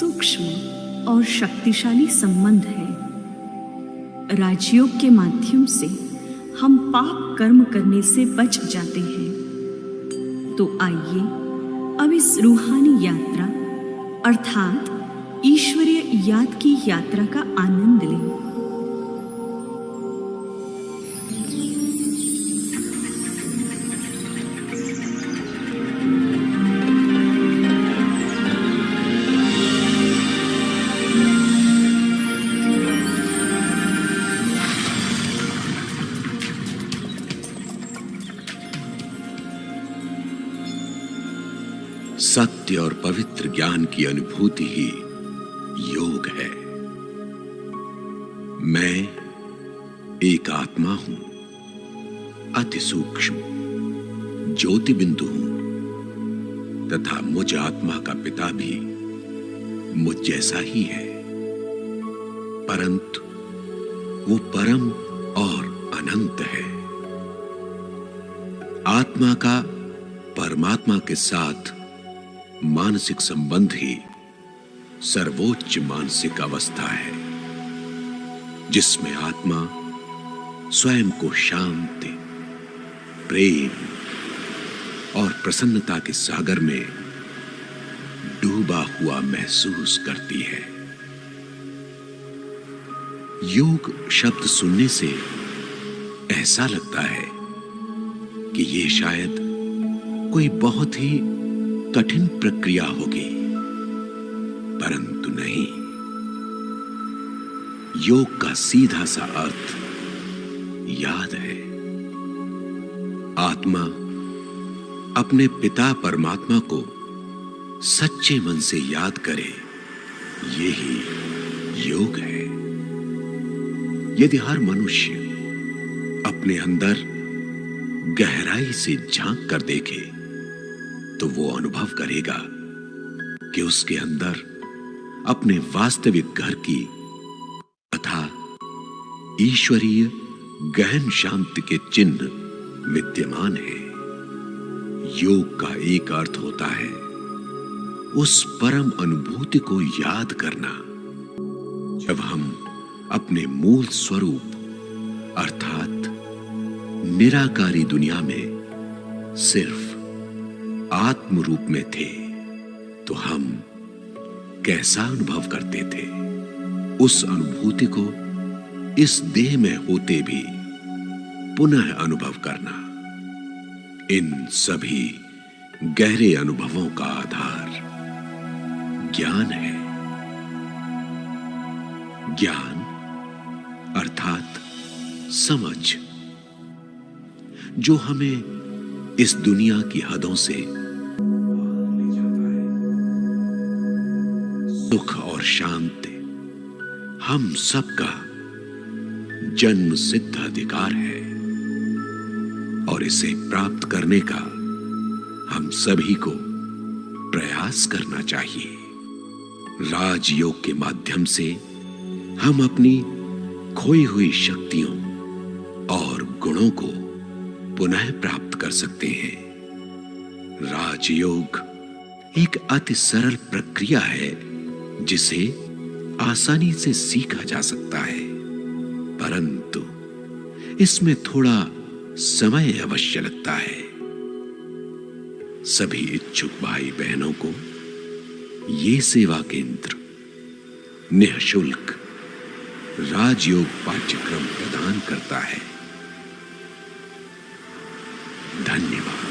सूक्ष्म और शक्तिशाली संबंध है। राजयोग के माध्यम से हम पाप कर्म करने से बच जाते हैं। तो आइए अब इस रूहानी यात्रा अर्थात ईश्वरीय याद की यात्रा का आनंद लें। सत्य और पवित्र ज्ञान की अनुभूति ही योग है। मैं एक आत्मा हूं, अति सूक्ष्म ज्योति बिंदु हूं तथा मुझ आत्मा का पिता भी मुझ जैसा ही है, परंतु वो परम और अनंत है। आत्मा का परमात्मा के साथ मानसिक संबंध ही सर्वोच्च मानसिक अवस्था है, जिसमें आत्मा स्वयं को शांति, प्रेम और प्रसन्नता के सागर में डूबा हुआ महसूस करती है। योग शब्द सुनने से ऐसा लगता है कि ये शायद कोई बहुत ही कठिन प्रक्रिया होगी, परंतु नहीं। योग का सीधा सा अर्थ याद है। आत्मा अपने पिता परमात्मा को सच्चे मन से याद करे, यही योग है। यदि हर मनुष्य अपने अंदर गहराई से झांक कर देखे तो वो अनुभव करेगा कि उसके अंदर अपने वास्तविक घर की तथा ईश्वरीय गहन शांति के चिन्ह विद्यमान है। योग का एक अर्थ होता है उस परम अनुभूति को याद करना जब हम अपने मूल स्वरूप अर्थात निराकारी दुनिया में सिर्फ आत्म रूप में थे, तो हम कैसा अनुभव करते थे। उस अनुभूति को इस देह में होते भी पुनः अनुभव करना, इन सभी गहरे अनुभवों का आधार ज्ञान है। ज्ञान अर्थात समझ, जो हमें इस दुनिया की हदों से सुख और शांति हम सबका जन्म सिद्ध अधिकार है और इसे प्राप्त करने का हम सभी को प्रयास करना चाहिए। राजयोग के माध्यम से हम अपनी खोई हुई शक्तियों और गुणों को पुनः प्राप्त कर सकते हैं। राजयोग एक अति सरल प्रक्रिया है जिसे आसानी से सीखा जा सकता है, परंतु इसमें थोड़ा समय अवश्य लगता है। सभी इच्छुक भाई बहनों को ये सेवा केंद्र निःशुल्क राजयोग पाठ्यक्रम प्रदान करता है। धन्यवाद।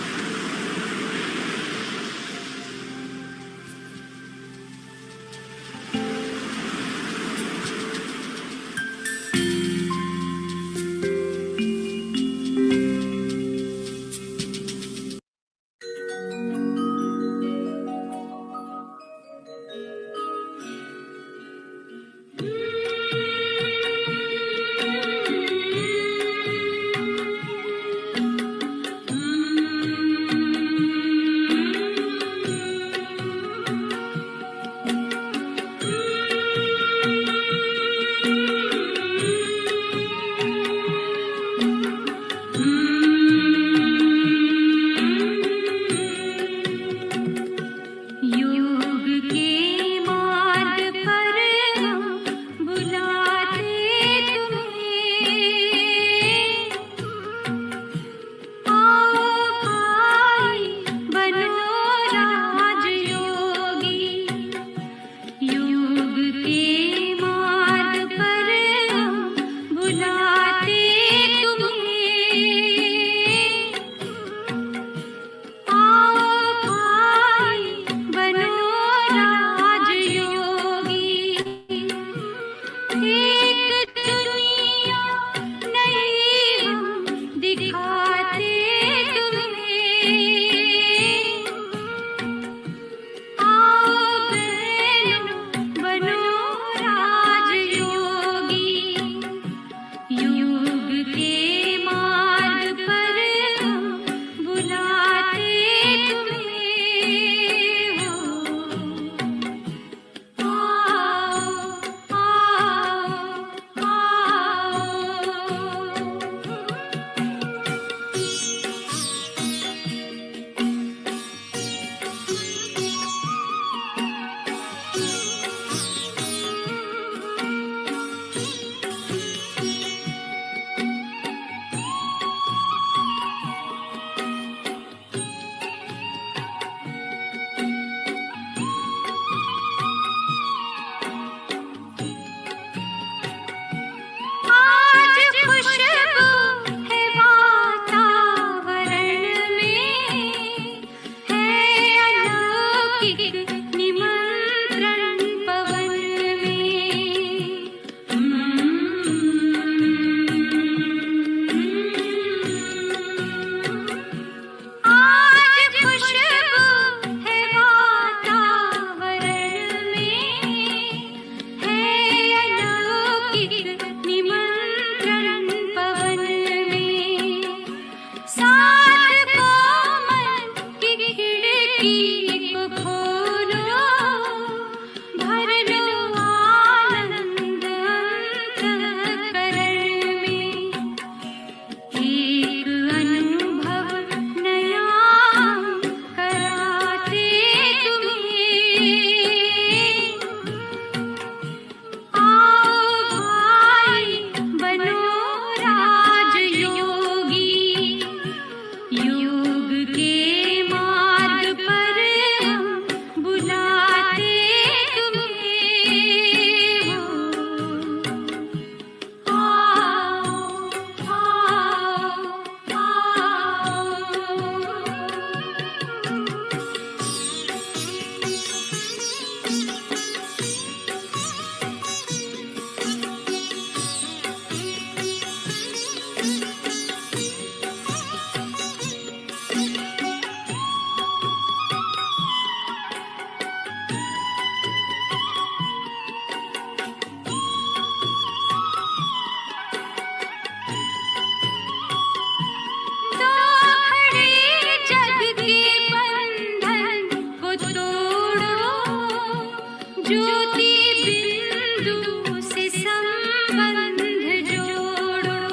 ज्योति बिंदु से संबंध जोड़ो।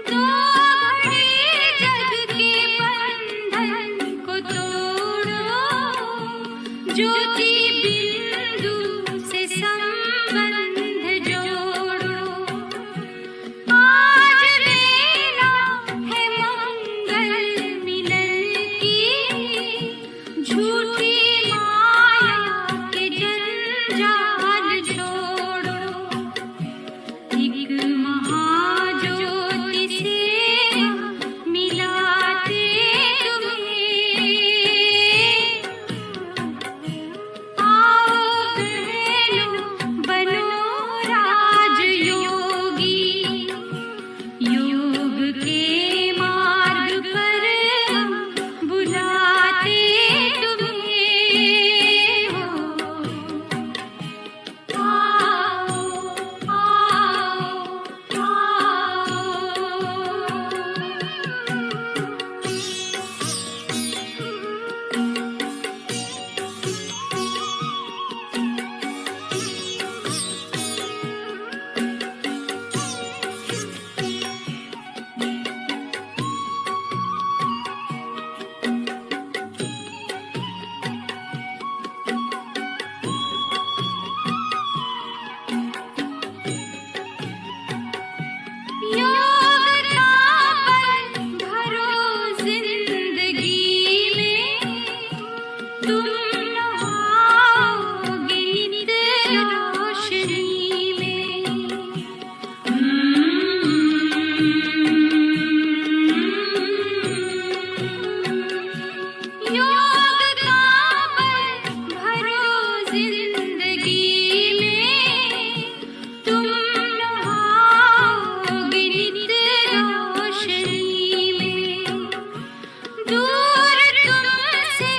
दो घड़ी जग के बंधन को तोड़ो, ज्योति बिंदु से संबंध जोड़ो। आज वेला है मंगल मिलन की, झूठी माया के जंजाल छोड़ो। एक महाज्योति से मिलाते तुम्हें, आओ बहनों बनो राजयोगी। योग के मार्ग पर हम बुलाते तुम्हें हो। आओ आओ योग का बल भरो जिंदगी में, तुम नहाओगे नित रोशनी में। योग का बल भरो जिंदगी में, तुम नहाओगे नित रोशनी में। दूर तुमसे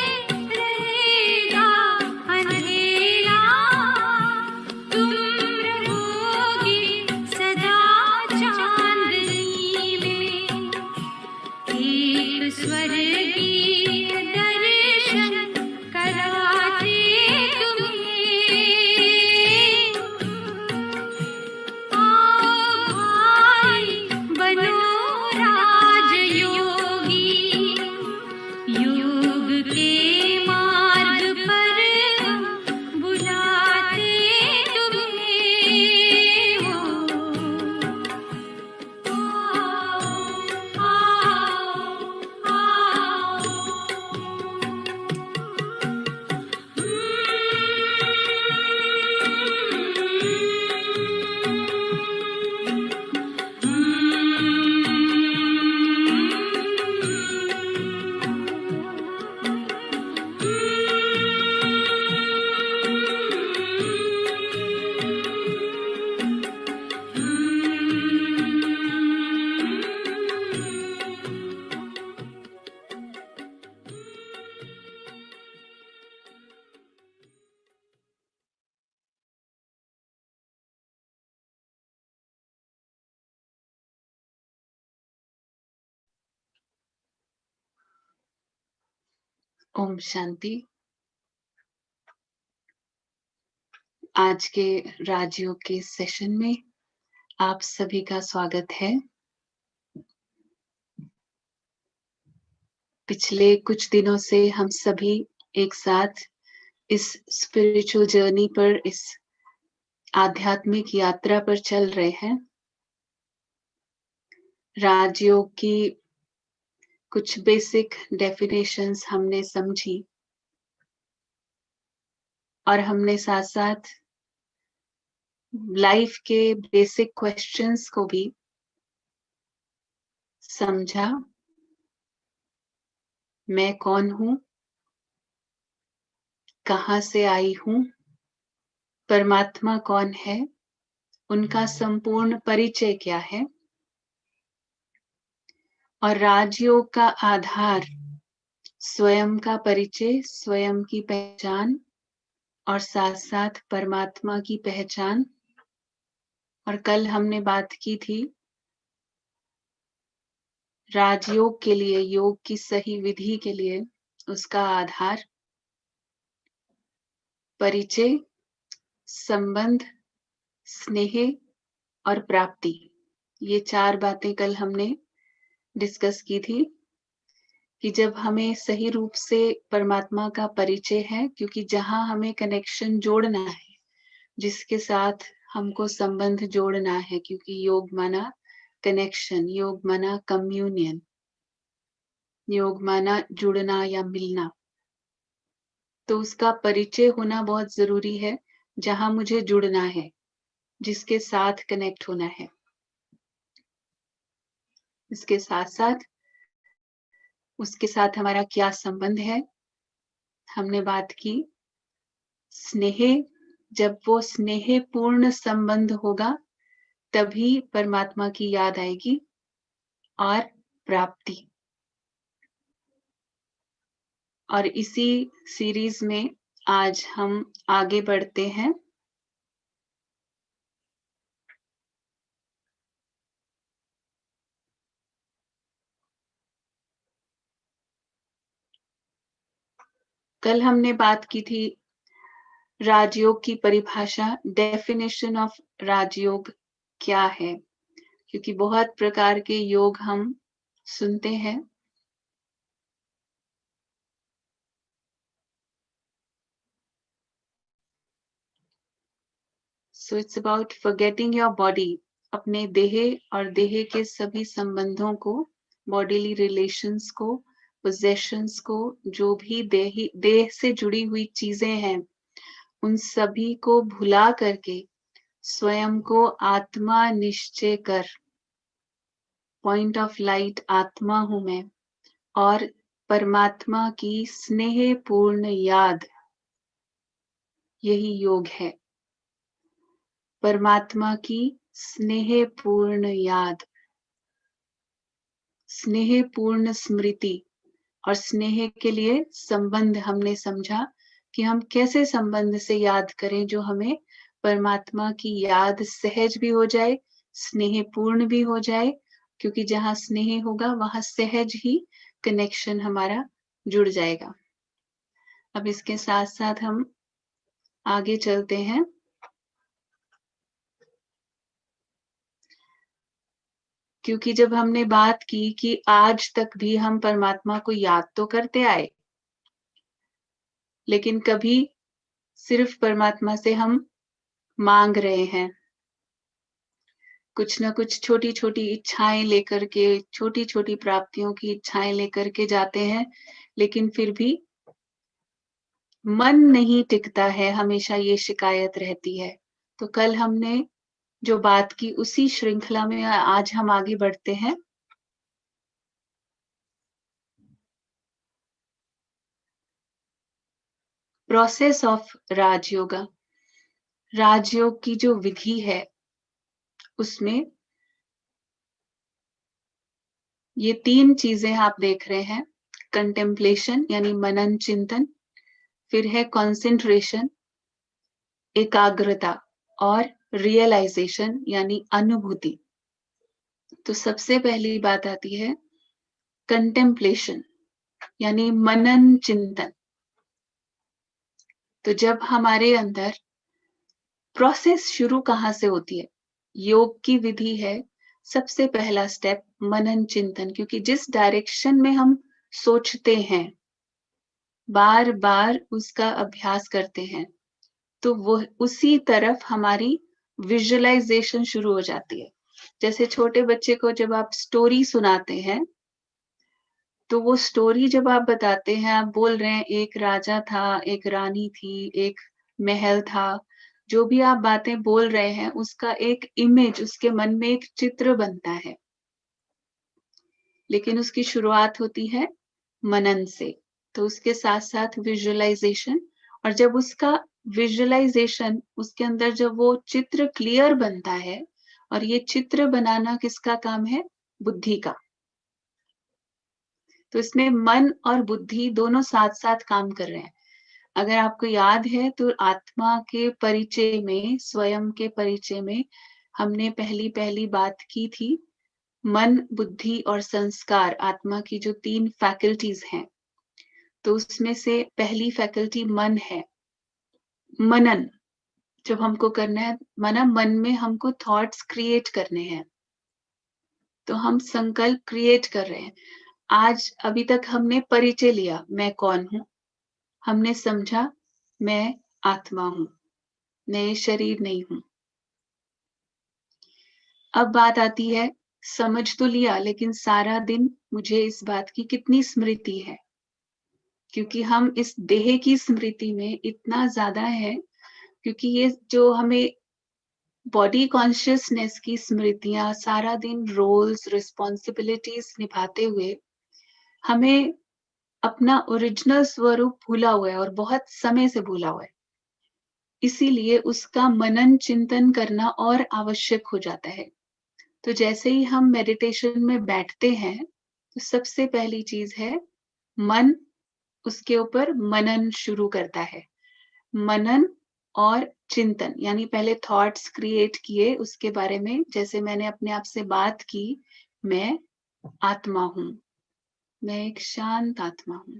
रहेगा अंधेरा, तुम रहोगे सदा चांदनी में। एक स्वर्गीय दर्शन कराते तुम्हें, आओ भाई बनो राजयोगी। योग के मार्ग पर हम बुलाते तुम्हें हो। ओम शांति। आज के राजयोग के सेशन में आप सभी का स्वागत है। पिछले कुछ दिनों से हम सभी एक साथ इस स्पिरिचुअल जर्नी पर, इस आध्यात्मिक यात्रा पर चल रहे हैं। राजयोग की कुछ बेसिक डेफिनेशंस हमने समझी और हमने साथ साथ लाइफ के बेसिक क्वेश्चंस को भी समझा। मैं कौन हूं, कहां से आई हूं, परमात्मा कौन है, उनका संपूर्ण परिचय क्या है, और राजयोग का आधार स्वयं का परिचय, स्वयं की पहचान और साथ साथ परमात्मा की पहचान। और कल हमने बात की थी राजयोग के लिए, योग की सही विधि के लिए उसका आधार परिचय, संबंध, स्नेह और प्राप्ति। ये 4 बातें कल हमने डिस्कस की थी कि जब हमें सही रूप से परमात्मा का परिचय है, क्योंकि जहां हमें कनेक्शन जोड़ना है, जिसके साथ हमको संबंध जोड़ना है, क्योंकि योग माना कनेक्शन, योग माना कम्युनियन, योग माना जुड़ना या मिलना, तो उसका परिचय होना बहुत जरूरी है। जहां मुझे जुड़ना है, जिसके साथ कनेक्ट होना है, इसके साथ साथ उसके साथ हमारा क्या संबंध है, हमने बात की। स्नेह, जब वो स्नेह पूर्ण संबंध होगा तभी परमात्मा की याद आएगी। और प्राप्ति, और इसी सीरीज में आज हम आगे बढ़ते हैं। कल हमने बात की थी राजयोग की परिभाषा, डेफिनेशन ऑफ राजयोग क्या है, क्योंकि बहुत प्रकार के योग हम सुनते हैं। So it's about forgetting your body, अपने देह और देह के सभी संबंधों को, बॉडीली रिलेशंस को, पोजेशंस को, जो भी देह से जुड़ी हुई चीजें हैं, उन सभी को भुला करके स्वयं को आत्मा निश्चय कर, पॉइंट ऑफ लाइट आत्मा हूं मैं, और परमात्मा की स्नेह पूर्ण याद, यही योग है। परमात्मा की स्नेह पूर्ण याद, स्नेह पूर्ण स्मृति, और स्नेह के लिए संबंध हमने समझा कि हम कैसे संबंध से याद करें जो हमें परमात्मा की याद सहज भी हो जाए, स्नेह पूर्ण भी हो जाए, क्योंकि जहां स्नेह होगा वहां सहज ही कनेक्शन हमारा जुड़ जाएगा। अब इसके साथ साथ हम आगे चलते हैं। क्योंकि जब हमने बात की कि आज तक भी हम परमात्मा को याद तो करते आए, लेकिन कभी सिर्फ परमात्मा से हम मांग रहे हैं, कुछ ना कुछ छोटी छोटी इच्छाएं लेकर के, छोटी छोटी प्राप्तियों की इच्छाएं लेकर के जाते हैं, लेकिन फिर भी मन नहीं टिकता है, हमेशा ये शिकायत रहती है। तो कल हमने जो बात की उसी श्रृंखला में आज हम आगे बढ़ते हैं। प्रोसेस ऑफ राजयोगा, राजयोग की जो विधि है उसमें ये 3 चीजें आप देख रहे हैं। कंटेम्पलेशन यानी मनन चिंतन, फिर है कंसंट्रेशन एकाग्रता, और रियलाइजेशन यानी अनुभूति। तो सबसे पहली बात आती है कंटेम्पलेशन यानी मनन चिंतन। तो जब हमारे अंदर प्रोसेस शुरू कहाँ से होती है, योग की विधि है, सबसे पहला स्टेप मनन चिंतन, क्योंकि जिस डायरेक्शन में हम सोचते हैं, बार बार उसका अभ्यास करते हैं, तो वो उसी तरफ हमारी विजुअलाइजेशन शुरू हो जाती है। जैसे छोटे बच्चे को जब आप स्टोरी सुनाते हैं, तो वो स्टोरी जब आप बताते हैं, आप बोल रहे हैं एक राजा था, एक रानी थी, एक महल था, जो भी आप बातें बोल रहे हैं उसका एक इमेज, उसके मन में एक चित्र बनता है। लेकिन उसकी शुरुआत होती है मनन से, तो उसके साथ साथ विजुअलाइजेशन, और जब उसका विजुअलाइजेशन, उसके अंदर जब वो चित्र क्लियर बनता है, और ये चित्र बनाना किसका काम है, बुद्धि का। तो इसमें मन और बुद्धि दोनों साथ साथ काम कर रहे हैं। अगर आपको याद है तो आत्मा के परिचय में, स्वयं के परिचय में हमने पहली बात की थी मन, बुद्धि और संस्कार आत्मा की जो 3 फैकल्टीज हैं, तो उसमें से पहली फैकल्टी मन है। मनन जब हमको करना है, माना मन में हमको थॉट्स क्रिएट करने हैं, तो हम संकल्प क्रिएट कर रहे हैं। आज अभी तक हमने परिचय लिया, मैं कौन हूं, हमने समझा मैं आत्मा हूं, मैं ये शरीर नहीं हूं। अब बात आती है, समझ तो लिया, लेकिन सारा दिन मुझे इस बात की कितनी स्मृति है, क्योंकि हम इस देह की स्मृति में इतना ज्यादा है, क्योंकि ये जो हमें बॉडी कॉन्शियसनेस की स्मृतियां सारा दिन रोल्स रिस्पॉन्सिबिलिटीज निभाते हुए हमें अपना ओरिजिनल स्वरूप भूला हुआ है, और बहुत समय से भूला हुआ है। इसीलिए उसका मनन चिंतन करना और आवश्यक हो जाता है। तो जैसे ही हम मेडिटेशन में बैठते हैं, तो सबसे पहली चीज है मन, उसके ऊपर मनन शुरू करता है। मनन और चिंतन, यानी पहले थॉट्स क्रिएट किए उसके बारे में, जैसे मैंने अपने आप से बात की, मैं आत्मा हूं, मैं एक शांत आत्मा हूं,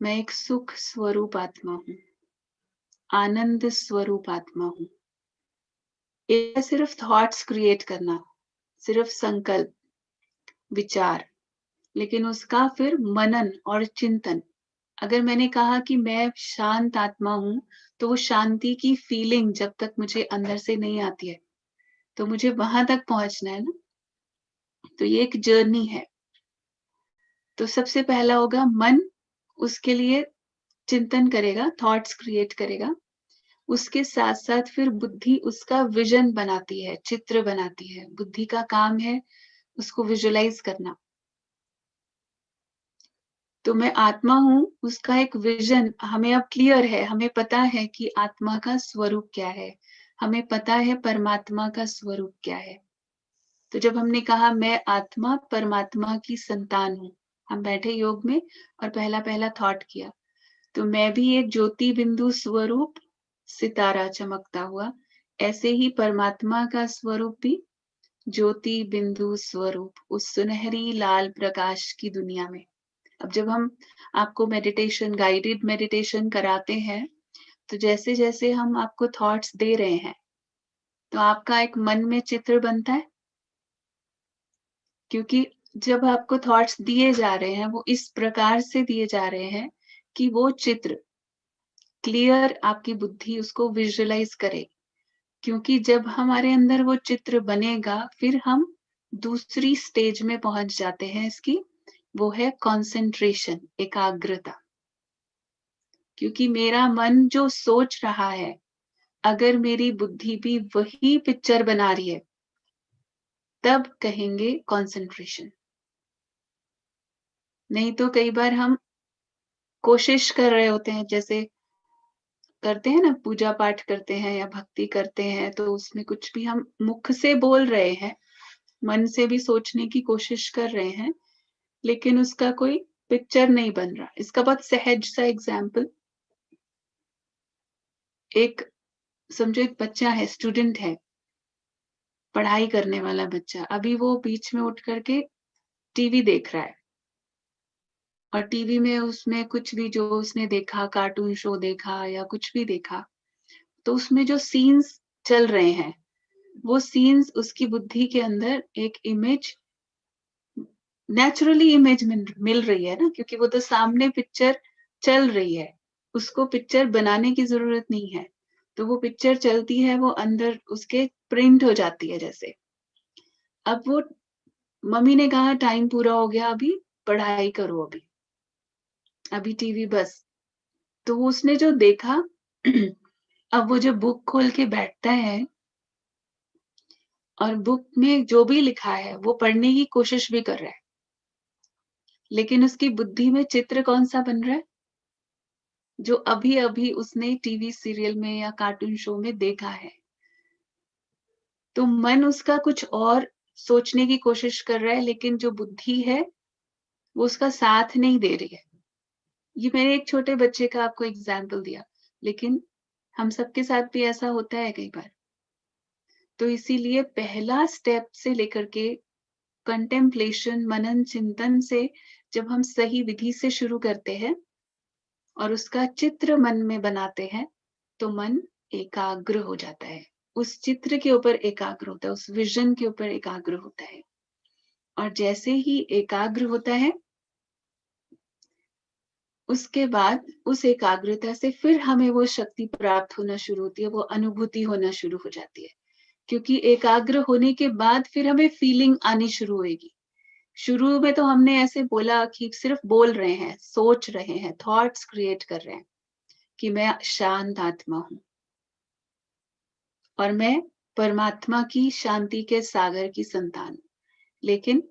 मैं एक सुख स्वरूप आत्मा हूं, आनंद स्वरूप आत्मा हूं। ये सिर्फ थॉट्स क्रिएट करना, सिर्फ संकल्प, विचार, लेकिन उसका फिर मनन और चिंतन। अगर मैंने कहा कि मैं शांत आत्मा हूं, तो वो शांति की फीलिंग जब तक मुझे अंदर से नहीं आती है, तो मुझे वहां तक पहुंचना है ना। तो ये एक जर्नी है। तो सबसे पहला होगा मन, उसके लिए चिंतन करेगा, थॉट्स क्रिएट करेगा। उसके साथ साथ फिर बुद्धि उसका विजन बनाती है, चित्र बनाती है। बुद्धि का काम है उसको विजुलाइज करना। तो मैं आत्मा हूं, उसका एक विजन हमें अब क्लियर है, हमें पता है कि आत्मा का स्वरूप क्या है, हमें पता है परमात्मा का स्वरूप क्या है। तो जब हमने कहा मैं आत्मा परमात्मा की संतान हूं, हम बैठे योग में और पहला पहला थॉट किया, तो मैं भी एक ज्योति बिंदु स्वरूप सितारा चमकता हुआ, ऐसे ही परमात्मा का स्वरूप भी ज्योति बिंदु स्वरूप उस सुनहरी लाल प्रकाश की दुनिया में। अब जब हम आपको मेडिटेशन, गाइडेड मेडिटेशन कराते हैं, तो जैसे जैसे हम आपको थॉट्स दे रहे हैं, तो आपका एक मन में चित्र बनता है, क्योंकि जब आपको थॉट्स दिए जा रहे हैं, वो इस प्रकार से दिए जा रहे हैं कि वो चित्र क्लियर आपकी बुद्धि उसको विजुअलाइज करे। क्योंकि जब हमारे अंदर वो चित्र बनेगा, फिर हम दूसरी स्टेज में पहुंच जाते हैं इसकी, वो है कंसंट्रेशन, एकाग्रता। क्योंकि मेरा मन जो सोच रहा है, अगर मेरी बुद्धि भी वही पिक्चर बना रही है, तब कहेंगे कंसंट्रेशन। नहीं तो कई बार हम कोशिश कर रहे होते हैं, जैसे करते हैं ना, पूजा पाठ करते हैं या भक्ति करते हैं, तो उसमें कुछ भी हम मुख से बोल रहे हैं, मन से भी सोचने की कोशिश कर रहे हैं, लेकिन उसका कोई पिक्चर नहीं बन रहा। इसका बहुत सहज सा एग्जाम्पल, एक समझो एक बच्चा है, स्टूडेंट है, पढ़ाई करने वाला बच्चा, अभी वो बीच में उठ करके टीवी देख रहा है, और टीवी में उसमें कुछ भी जो उसने देखा, कार्टून शो देखा या कुछ भी देखा, तो उसमें जो सीन्स चल रहे हैं, वो सीन्स उसकी बुद्धि के अंदर एक इमेज, नेचुरली इमेज मिल रही है ना, क्योंकि वो तो सामने पिक्चर चल रही है, उसको पिक्चर बनाने की जरूरत नहीं है। तो वो पिक्चर चलती है, वो अंदर उसके प्रिंट हो जाती है जैसे। अब वो मम्मी ने कहा टाइम पूरा हो गया, अभी पढ़ाई करो, अभी अभी टीवी बस। तो उसने जो देखा अब वो जो बुक खोल के बैठता है, और बुक में जो भी लिखा है वो पढ़ने की कोशिश भी कर रहा है, लेकिन उसकी बुद्धि में चित्र कौन सा बन रहा है, जो अभी अभी उसने टीवी सीरियल में या कार्टून शो में देखा है। तो मन उसका कुछ और सोचने की कोशिश कर रहा है, लेकिन जो बुद्धि है वो उसका साथ नहीं दे रही है। ये मैंने एक छोटे बच्चे का आपको एग्जाम्पल दिया, लेकिन हम सबके साथ भी ऐसा होता है कई बार। तो इसीलिए पहला स्टेप से लेकर के कंटेम्पलेशन, मनन चिंतन से जब हम सही विधि से शुरू करते हैं और उसका चित्र मन में बनाते हैं, तो मन एकाग्र हो जाता है। उस चित्र के ऊपर एकाग्र होता है, उस विजन के ऊपर एकाग्र होता है। और जैसे ही एकाग्र होता है, उसके बाद उस एकाग्रता से फिर हमें वो शक्ति प्राप्त होना शुरू होती है, वो अनुभूति होना शुरू हो जाती है। क्योंकि एकाग्र होने के बाद फिर हमें फीलिंग आनी शुरू होगी। शुरू में तो हमने ऐसे बोला कि सिर्फ बोल रहे हैं, सोच रहे हैं, थॉट्स क्रिएट कर रहे हैं कि मैं शांत आत्मा हूं और मैं परमात्मा की शांति के सागर की संतान हूं। लेकिन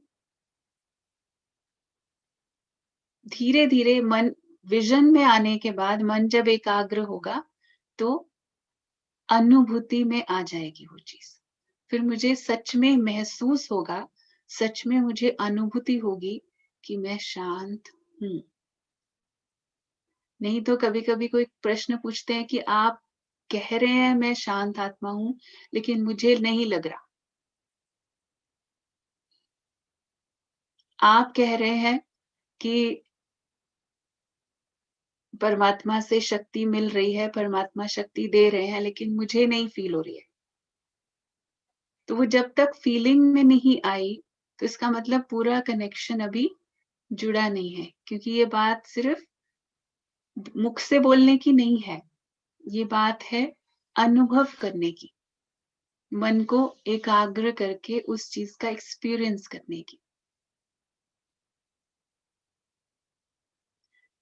धीरे धीरे मन विजन में आने के बाद मन जब एकाग्र होगा तो अनुभूति में आ जाएगी वो चीज। फिर मुझे सच में महसूस होगा, सच में मुझे अनुभूति होगी कि मैं शांत हूं। नहीं तो कभी कभी कोई प्रश्न पूछते हैं कि आप कह रहे हैं मैं शांत आत्मा हूं, लेकिन मुझे नहीं लग रहा। आप कह रहे हैं कि परमात्मा से शक्ति मिल रही है, परमात्मा शक्ति दे रहे हैं, लेकिन मुझे नहीं फील हो रही है। तो वो जब तक फीलिंग में नहीं आई, तो इसका मतलब पूरा कनेक्शन अभी जुड़ा नहीं है, क्योंकि ये बात सिर्फ मुख से बोलने की नहीं है, ये बात है अनुभव करने की, मन को एकाग्र करके उस चीज का एक्सपीरियंस करने की।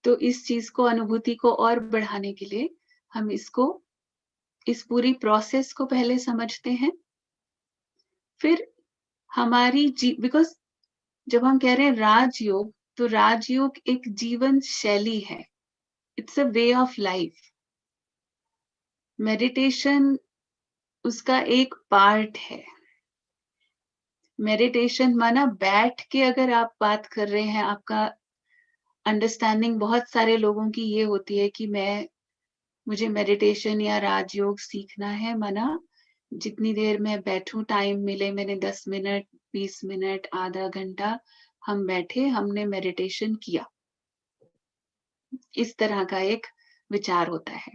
तो इस चीज को, अनुभूति को और बढ़ाने के लिए हम इस पूरी प्रोसेस को पहले समझते हैं। फिर हमारी बिकॉज जब हम कह रहे हैं राजयोग, तो राजयोग एक जीवन शैली है, it's a way of life. Meditation उसका एक पार्ट है। मेडिटेशन माना बैठ के अगर आप बात कर रहे हैं, आपका अंडरस्टैंडिंग बहुत सारे लोगों की ये होती है कि मुझे मेडिटेशन या राजयोग सीखना है, माना जितनी देर मैं बैठूं, टाइम मिले, मैंने 10 मिनट, 20 मिनट, आधा घंटा हम बैठे, हमने मेडिटेशन किया, इस तरह का एक विचार होता है।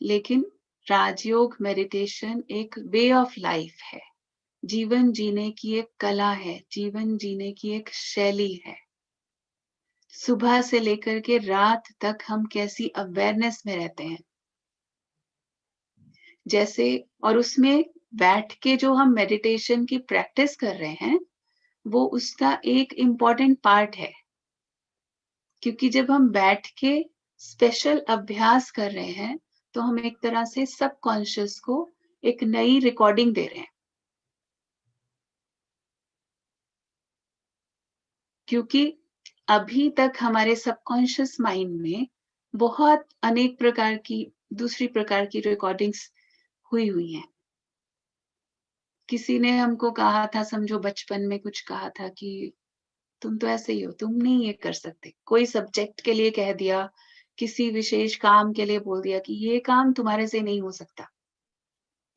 लेकिन राजयोग मेडिटेशन एक वे ऑफ लाइफ है, जीवन जीने की एक कला है, जीवन जीने की एक शैली है। सुबह से लेकर के रात तक हम कैसी अवेयरनेस में रहते हैं, जैसे, और उसमें बैठ के जो हम मेडिटेशन की प्रैक्टिस कर रहे हैं, वो उसका एक इम्पॉर्टेंट पार्ट है। क्योंकि जब हम बैठ के स्पेशल अभ्यास कर रहे हैं, तो हम एक तरह से सबकॉन्शियस को एक नई रिकॉर्डिंग दे रहे हैं। क्योंकि अभी तक हमारे सबकॉन्शियस माइंड में बहुत अनेक प्रकार की, दूसरी प्रकार की रिकॉर्डिंग्स हुई हैं। किसी ने हमको कहा था, समझो बचपन में कुछ कहा था कि तुम तो ऐसे ही हो, तुम नहीं ये कर सकते। कोई सब्जेक्ट के लिए कह दिया, किसी विशेष काम के लिए बोल दिया कि ये काम तुम्हारे से नहीं हो सकता,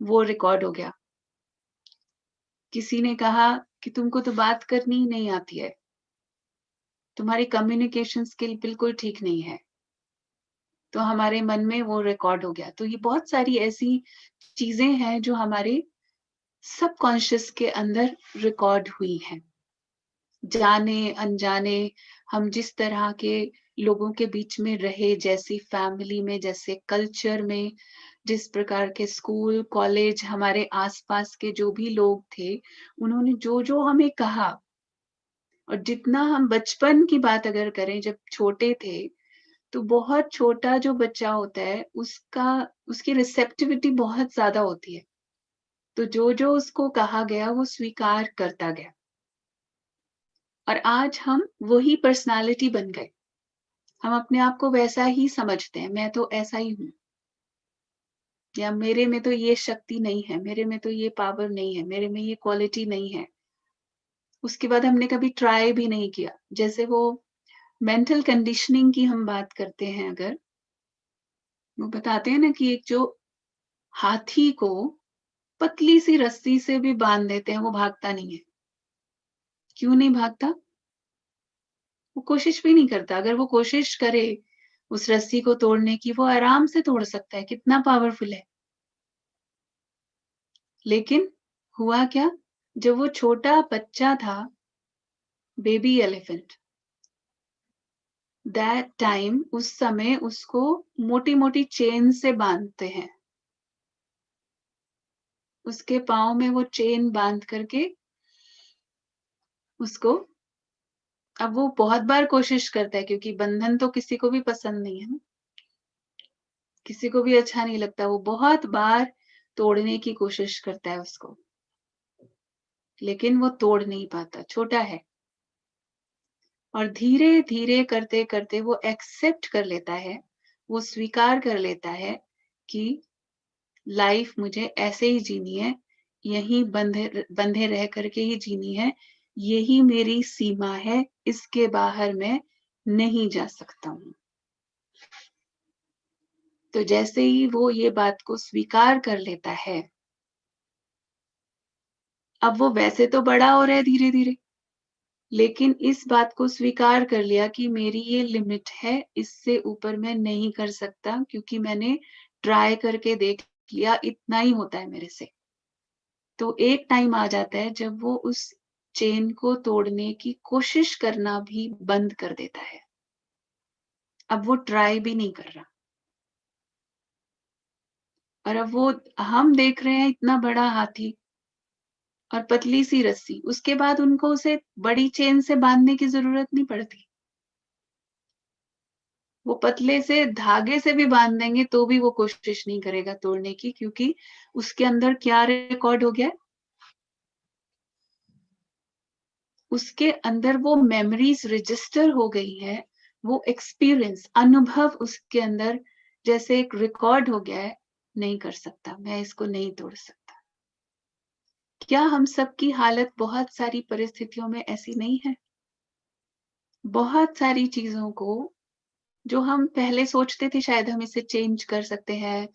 वो रिकॉर्ड हो गया। किसी ने कहा कि तुमको तो बात करनी ही नहीं आती है, तुम्हारी कम्युनिकेशन स्किल बिल्कुल ठीक नहीं है, तो हमारे मन में वो रिकॉर्ड हो गया। तो ये बहुत सारी ऐसी चीजें हैं जो हमारे सबकॉन्शियस के अंदर रिकॉर्ड हुई हैं। जाने अनजाने हम जिस तरह के लोगों के बीच में रहे, जैसी फैमिली में, जैसे कल्चर में, जिस प्रकार के स्कूल कॉलेज, हमारे आसपास के जो भी लोग थे, उन्होंने जो जो हमें कहा, और जितना हम बचपन की बात अगर करें, जब छोटे थे, तो बहुत छोटा जो बच्चा होता है, उसकी रिसेप्टिविटी बहुत ज्यादा होती है। तो जो जो उसको कहा गया वो स्वीकार करता गया, और आज हम वही पर्सनालिटी बन गए। हम अपने आप को वैसा ही समझते हैं, मैं तो ऐसा ही हूं, या मेरे में तो ये शक्ति नहीं है, मेरे में तो ये पावर नहीं है, मेरे में ये क्वालिटी नहीं है। उसके बाद हमने कभी ट्राई भी नहीं किया। जैसे वो मेंटल कंडीशनिंग की हम बात करते हैं, अगर वो बताते हैं ना कि एक जो हाथी को पतली सी रस्सी से भी बांध देते हैं, वो भागता नहीं है। क्यों नहीं भागता? वो कोशिश भी नहीं करता। अगर वो कोशिश करे उस रस्सी को तोड़ने की, वो आराम से तोड़ सकता है, कितना पावरफुल है। लेकिन हुआ क्या? जब वो छोटा बच्चा था, बेबी एलिफेंट, दैट टाइम, उस समय उसको मोटी मोटी चेन से बांधते हैं। उसके पाँव में वो चेन बांध करके उसको, अब वो बहुत बार कोशिश करता है, क्योंकि बंधन तो किसी को भी पसंद नहीं है ना, किसी को भी अच्छा नहीं लगता। वो बहुत बार तोड़ने की कोशिश करता है उसको, लेकिन वो तोड़ नहीं पाता, छोटा है। और धीरे धीरे करते करते वो एक्सेप्ट कर लेता है, वो स्वीकार कर लेता है कि लाइफ मुझे ऐसे ही जीनी है, यहीं बंधे बंधे रह करके ही जीनी है, यही मेरी सीमा है, इसके बाहर मैं नहीं जा सकता हूँ। तो जैसे ही वो ये बात को स्वीकार कर लेता है, अब वो वैसे तो बड़ा हो रहा है धीरे धीरे, लेकिन इस बात को स्वीकार कर लिया कि मेरी ये लिमिट है, इससे ऊपर मैं नहीं कर सकता, क्योंकि मैंने ट्राई करके देख लिया, इतना ही होता है मेरे से। तो एक टाइम आ जाता है जब वो उस चेन को तोड़ने की कोशिश करना भी बंद कर देता है। अब वो ट्राई भी नहीं कर रहा। और अब वो, हम देख रहे हैं इतना बड़ा हाथी और पतली सी रस्सी, उसके बाद उनको उसे बड़ी चेन से बांधने की जरूरत नहीं पड़ती। वो पतले से धागे से भी बांध देंगे तो भी वो कोशिश नहीं करेगा तोड़ने की, क्योंकि उसके अंदर क्या रिकॉर्ड हो गया है? उसके अंदर वो मेमोरीज रजिस्टर हो गई है, वो एक्सपीरियंस, अनुभव उसके अंदर जैसे एक रिकॉर्ड हो गया है, नहीं कर सकता, मैं इसको नहीं तोड़ सकता। क्या हम सबकी हालत बहुत सारी परिस्थितियों में ऐसी नहीं है? बहुत सारी चीजों को जो हम पहले सोचते थे शायद हम इसे चेंज कर सकते हैं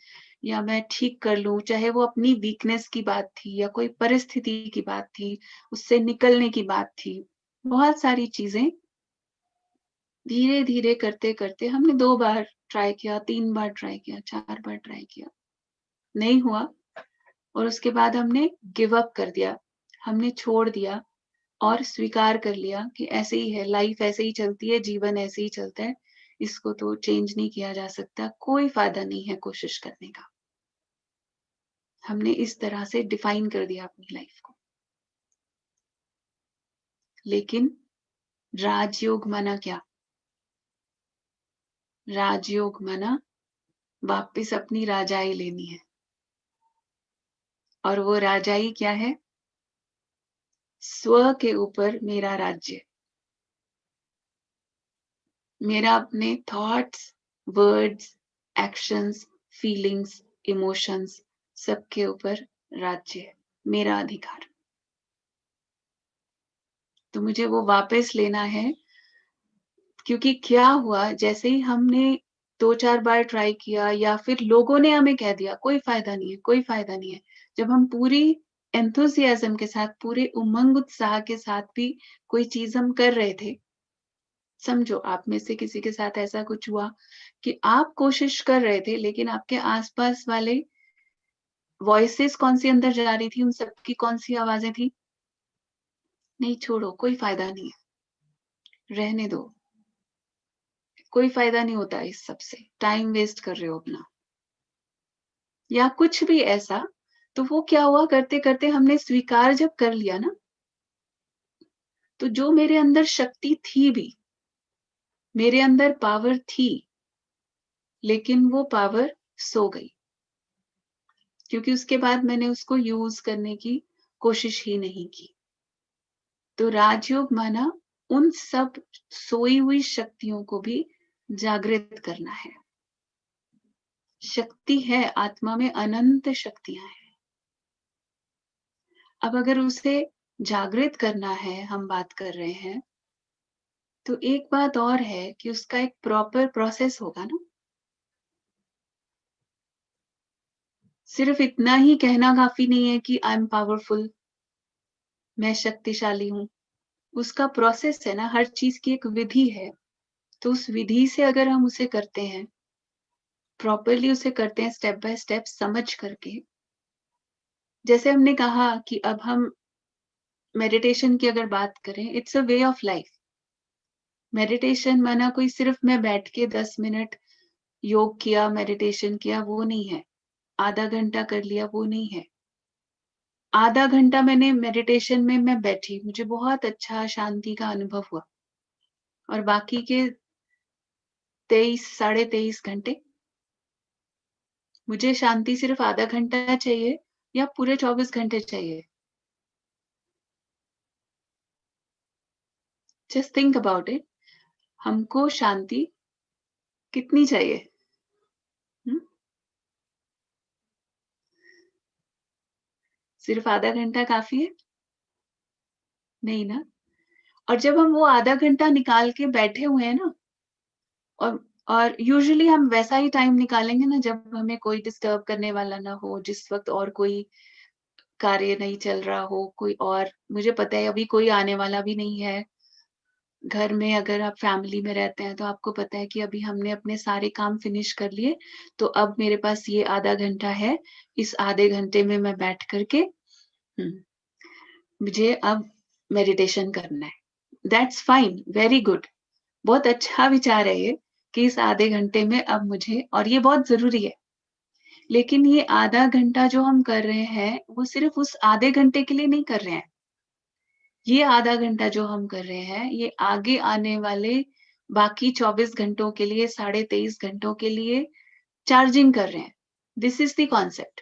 या मैं ठीक कर लूं, चाहे वो अपनी वीकनेस की बात थी या कोई परिस्थिति की बात थी, उससे निकलने की बात थी, बहुत सारी चीजें धीरे धीरे करते करते हमने 2 बार ट्राई किया, 3 बार ट्राई किया, 4 बार ट्राई किया, नहीं हुआ, और उसके बाद हमने गिव अप कर दिया, हमने छोड़ दिया और स्वीकार कर लिया कि ऐसे ही है, लाइफ ऐसे ही चलती है, जीवन ऐसे ही चलता है, इसको तो चेंज नहीं किया जा सकता, कोई फायदा नहीं है कोशिश करने का। हमने इस तरह से डिफाइन कर दिया अपनी लाइफ को। लेकिन राजयोग माना क्या? राजयोग माना वापस अपनी राजाई लेनी है। और वो राजाई क्या है? स्व के ऊपर मेरा राज्य, मेरा अपने thoughts, words, actions, feelings, emotions, सबके ऊपर राज्य है, मेरा अधिकार। तो मुझे वो वापस लेना है, क्योंकि क्या हुआ, जैसे ही हमने 2-4 बार ट्राई किया या फिर लोगों ने हमें कह दिया कोई फायदा नहीं है, कोई फायदा नहीं है, जब हम पूरी एंथुसियाज्म के साथ, पूरे उमंग उत्साह के साथ भी कोई चीज हम कर रहे थे, समझो आप में से किसी के साथ ऐसा कुछ हुआ कि आप कोशिश कर रहे थे, लेकिन आपके आसपास वाले वॉइसेस कौन सी अंदर जा रही थी, उन सबकी कौन सी आवाजें थी? नहीं, छोड़ो, कोई फायदा नहीं है, रहने दो, कोई फायदा नहीं होता इस सब से, टाइम वेस्ट कर रहे हो अपना, या कुछ भी ऐसा। तो वो क्या हुआ, करते करते हमने स्वीकार जब कर लिया ना, तो जो मेरे अंदर शक्ति थी भी, मेरे अंदर पावर थी, लेकिन वो पावर सो गई, क्योंकि उसके बाद मैंने उसको यूज करने की कोशिश ही नहीं की। तो राजयोग माना उन सब सोई हुई शक्तियों को भी जागृत करना है। शक्ति है, आत्मा में अनंत शक्तियां हैं। अब अगर उसे जागृत करना है, हम बात कर रहे हैं, तो एक बात और है कि उसका एक प्रॉपर प्रोसेस होगा ना। सिर्फ इतना ही कहना काफी नहीं है कि आई एम पावरफुल, मैं शक्तिशाली हूं, उसका प्रोसेस है ना, हर चीज की एक विधि है। तो उस विधि से अगर हम उसे करते हैं, प्रॉपरली उसे करते हैं, स्टेप बाय स्टेप समझ करके, जैसे हमने कहा कि अब हम मेडिटेशन की अगर बात करें, it's a way of life. Meditation माना कोई सिर्फ मैं बैठ के 10 मिनट योग किया, मेडिटेशन किया, वो नहीं है। आधा घंटा कर लिया, वो नहीं है। आधा घंटा मैंने मेडिटेशन में मैं बैठी, मुझे बहुत अच्छा शांति का अनुभव हुआ, और बाकी के 23 साढ़े 23 घंटे मुझे शांति सिर्फ आधा घंटा चाहिए या पूरे 24 घंटे चाहिए? Just think about it. हमको शांति कितनी चाहिए? हुँ? सिर्फ आधा घंटा काफ़ी है? नहीं ना? और जब हम वो आधा घंटा निकाल के बैठे हुए हैं ना, और और यूजुअली हम वैसा ही टाइम निकालेंगे ना जब हमें कोई डिस्टर्ब करने वाला ना हो, जिस वक़्त और कोई कार्य नहीं चल रहा हो, कोई और, मुझे पता है अभी कोई आने वाला भी नहीं है। घर में अगर आप फैमिली में रहते हैं तो आपको पता है कि अभी हमने अपने सारे काम फिनिश कर लिए, तो अब मेरे पास ये आधा घंटा है, इस आधे घंटे में मैं बैठ कर के हुँ, मुझे अब मेडिटेशन करना है। That's fine, very good. बहुत अच्छा विचार है ये कि इस आधे घंटे में अब मुझे, और ये बहुत ज़रूरी है। लेकिन ये आधा घंटा जो हम कर रहे हैं, वो सिर्फ़ उस आधे घंटे के लिए नहीं कर रहे हैं। ये आधा घंटा जो हम कर रहे हैं, ये आगे आने वाले बाकी 24 घंटों के लिए, साढ़े 23 घंटों के लिए चार्जिंग कर रहे हैं। दिस इज़ द कॉन्सेप्ट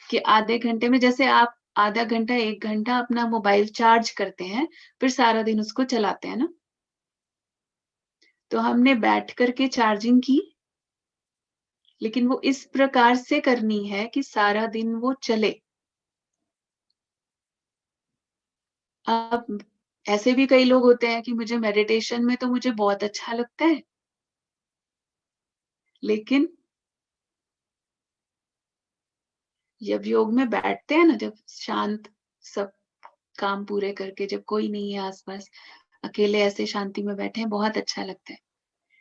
कि आधे घंटे में, जैसे आप आधा घंटा, 1 घंटा अपना मोबाइल चार्ज करते हैं, फिर सारा दिन उसको चलाते हैं ना? तो हमने बैठ कर के चार्जिंग की, लेकिन वो इस प्रकार से करनी है कि सारा दिन वो चले। अब ऐसे भी कई लोग होते हैं कि मुझे मेडिटेशन में तो मुझे बहुत अच्छा लगता है, लेकिन जब योग में बैठते हैं ना, जब शांत, सब काम पूरे करके, जब कोई नहीं है आस-पास, अकेले ऐसे शांति में बैठे हैं, बहुत अच्छा लगता है।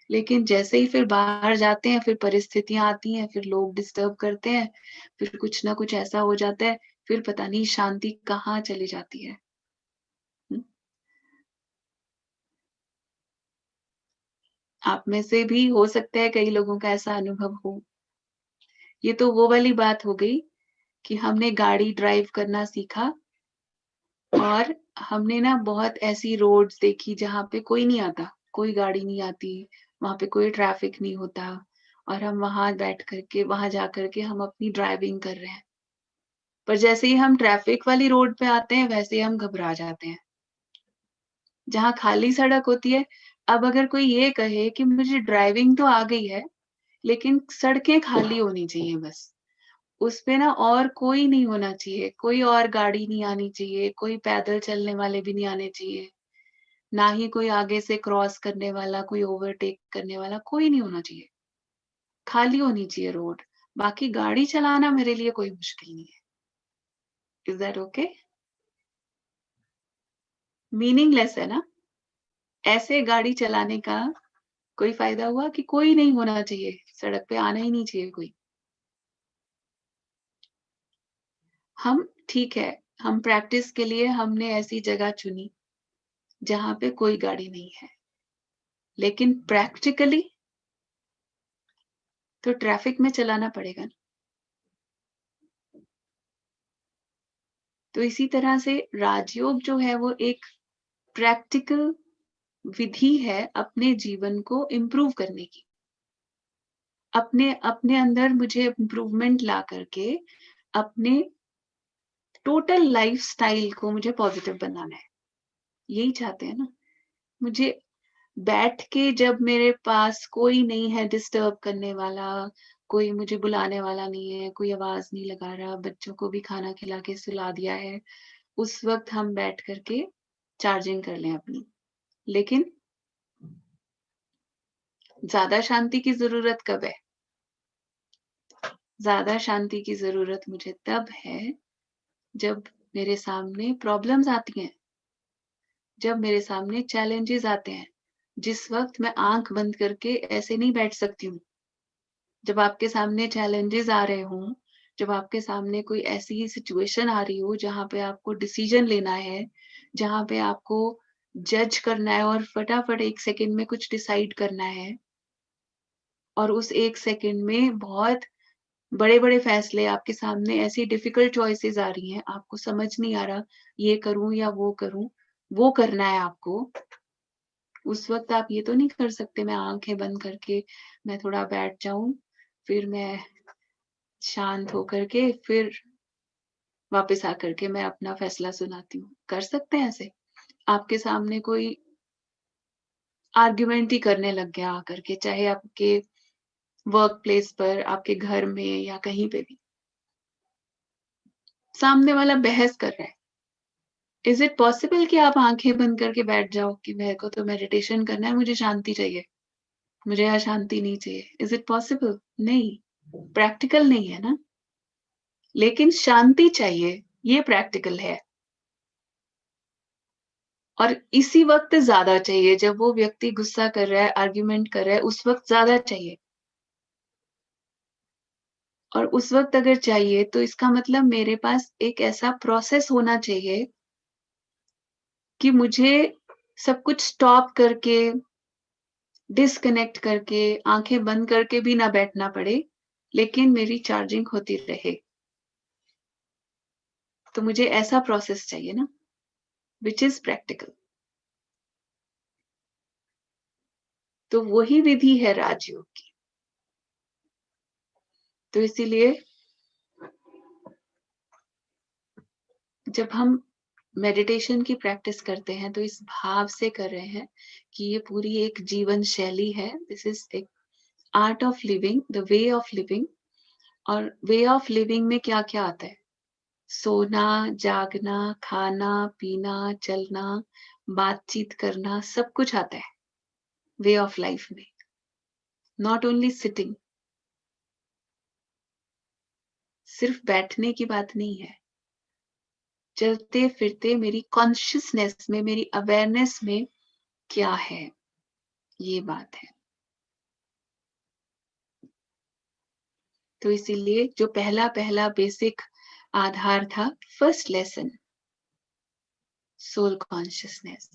लेकिन जैसे ही फिर बाहर जाते हैं, फिर परिस्थितियाँ आती हैं, फिर लोग डिस्टर्ब करते हैं, फिर कुछ ना कुछ ऐसा हो जाता है, फिर पता नहीं शांति कहाँ चली जाती है। हुँ? आप में से भी हो सकता है कई लोगों का ऐसा अनुभव हो। ये तो वो वाली बात हो गई कि हमने गाड़ी ड्राइव करना सीखा, और हमने ना बहुत ऐसी रोड्स देखी जहाँ पे कोई नहीं आता, कोई गाड़ी नहीं आती, वहाँ पे कोई ट्रैफिक नहीं होता, और हम वहाँ बैठ कर के, वहाँ जा कर के हम अपनी ड्राइविंग कर रहे हैं। पर जैसे ही हम ट्रैफिक वाली रोड पे आते हैं, वैसे ही हम घबरा जाते हैं। जहाँ खाली सड़क होती है, अब अगर कोई ये कहे कि मुझे ड्राइविंग तो आ गई है, लेकिन सड़कें खाली होनी चाहिए बस। उसपे ना और कोई नहीं होना चाहिए, कोई और गाड़ी नहीं आनी चाहिए, कोई पैदल चलने वाले भी नहीं आने चाहिए, ना ही कोई आगे से क्रॉस करने वाला, कोई ओवरटेक करने वाला, कोई नहीं होना चाहिए। खाली होनी चाहिए रोड। बाकी गाड़ी चलाना मेरे लिए कोई मुश्किल नहीं है। Is that okay? मीनिंगलेस है ना? ऐसे गाड़ी चलाने का कोई फ़ायदा हुआ कि कोई नहीं होना चाहिए, सड़क पे आना ही नहीं चाहिए कोई। हम ठीक है, हम प्रैक्टिस के लिए हमने ऐसी जगह चुनी, जहाँ पे कोई गाड़ी नहीं है। लेकिन प्रैक्टिकली तो ट्रैफिक में चलाना पड़ेगा ना। तो इसी तरह से राजयोग जो है वो एक प्रैक्टिकल विधि है अपने जीवन को इम्प्रूव करने की। अपने अपने अंदर मुझे इम्प्रूवमेंट ला करके अपने टोटल लाइफ़स्टाइल को मुझे पॉज़िटिव बनाना है। यही चाहते हैं ना? मुझे बैठ के, जब मेरे पास कोई नहीं है डिस्टर्ब करने वाला, कोई मुझे बुलाने वाला नहीं है, कोई आवाज़ नहीं लगा रहा, बच्चों को भी खाना खिला के सुला दिया है, उस वक़्त हम बैठ कर के चार्जिंग कर लें अपनी। लेकिन ज़्यादा शांति की ज़रूरत कब है? ज़्यादा शांति की ज़रूरत मुझे तब है, जब मेरे सामने प्रॉब्लम्स आती हैं, जब मेरे सामने चैलेंजेस आते हैं, जिस वक्त मैं आंख बंद करके ऐसे नहीं बैठ सकती हूँ। जब आपके सामने चैलेंजेस आ रहे हों, जब आपके सामने कोई ऐसी सिचुएशन आ रही हो जहाँ पे आपको डिसीजन लेना है, जहाँ पे आपको जज करना है और फटाफट 1 सेकंड में कुछ डिसाइड करना है और उस 1 सेकंड में बहुत बड़े-बड़े फैसले आपके सामने, ऐसी डिफिकल्ट चॉइसेस आ रही हैं, आपको समझ नहीं आ रहा ये करूँ या वो करूँ, वो करना है आपको। उस वक़्त आप ये तो नहीं कर सकते मैं आँखें बंद करके मैं थोड़ा बैठ जाऊँ, फिर मैं शांत होकर के फिर वापस आकर के मैं अपना फैसला सुनाती हूँ। कर सकते हैं ऐसे? आपके सामने कोई आर्गुमेंट ही करने लग गया आकर के, चाहे आपके वर्क प्लेस पर, आपके घर में या कहीं पे भी। सामने वाला बहस कर रहा है। इज़ इट पॉसिबल कि आप आँखें बंद करके बैठ जाओ कि मेरे को तो मेडिटेशन करना है, मुझे शांति चाहिए, मुझे अशांति नहीं चाहिए। Is it possible? नहीं, प्रैक्टिकल नहीं है ना। लेकिन शांति चाहिए, ये प्रैक्टिकल है। और इसी वक़्त ज़्यादा चाहिए, जब वो व्यक्ति गुस्सा कर रहा है, आर्ग्यूमेंट कर रहा है, उस वक़्त ज़्यादा चाहिए। और उस वक़्त अगर चाहिए तो इसका मतलब मेरे पास एक ऐसा प्रोसेस होना चाहिए कि मुझे सब कुछ स्टॉप करके, डिस्कनेक्ट करके, आँखें बंद करके भी ना बैठना पड़े, लेकिन मेरी चार्जिंग होती रहे। तो मुझे ऐसा प्रोसेस चाहिए ना, व्हिच इज़ प्रैक्टिकल। तो वही विधि है राजयोग की। तो इसीलिए जब हम मेडिटेशन की प्रैक्टिस करते हैं तो इस भाव से कर रहे हैं कि ये पूरी एक जीवन शैली है। दिस इज एक art of living, the way of living. और वे ऑफ लिविंग में क्या क्या आता है? सोना, जागना, खाना, पीना, चलना, बातचीत करना, सब कुछ आता है वे ऑफ लाइफ में। नॉट ओनली सिटिंग, सिर्फ बैठने की बात नहीं है। चलते फिरते मेरी कॉन्शियसनेस में, मेरी अवेयरनेस में क्या है, ये बात है। तो इसीलिए जो पहला पहला बेसिक आधार था, फर्स्ट लेसन, सोल कॉन्शियसनेस।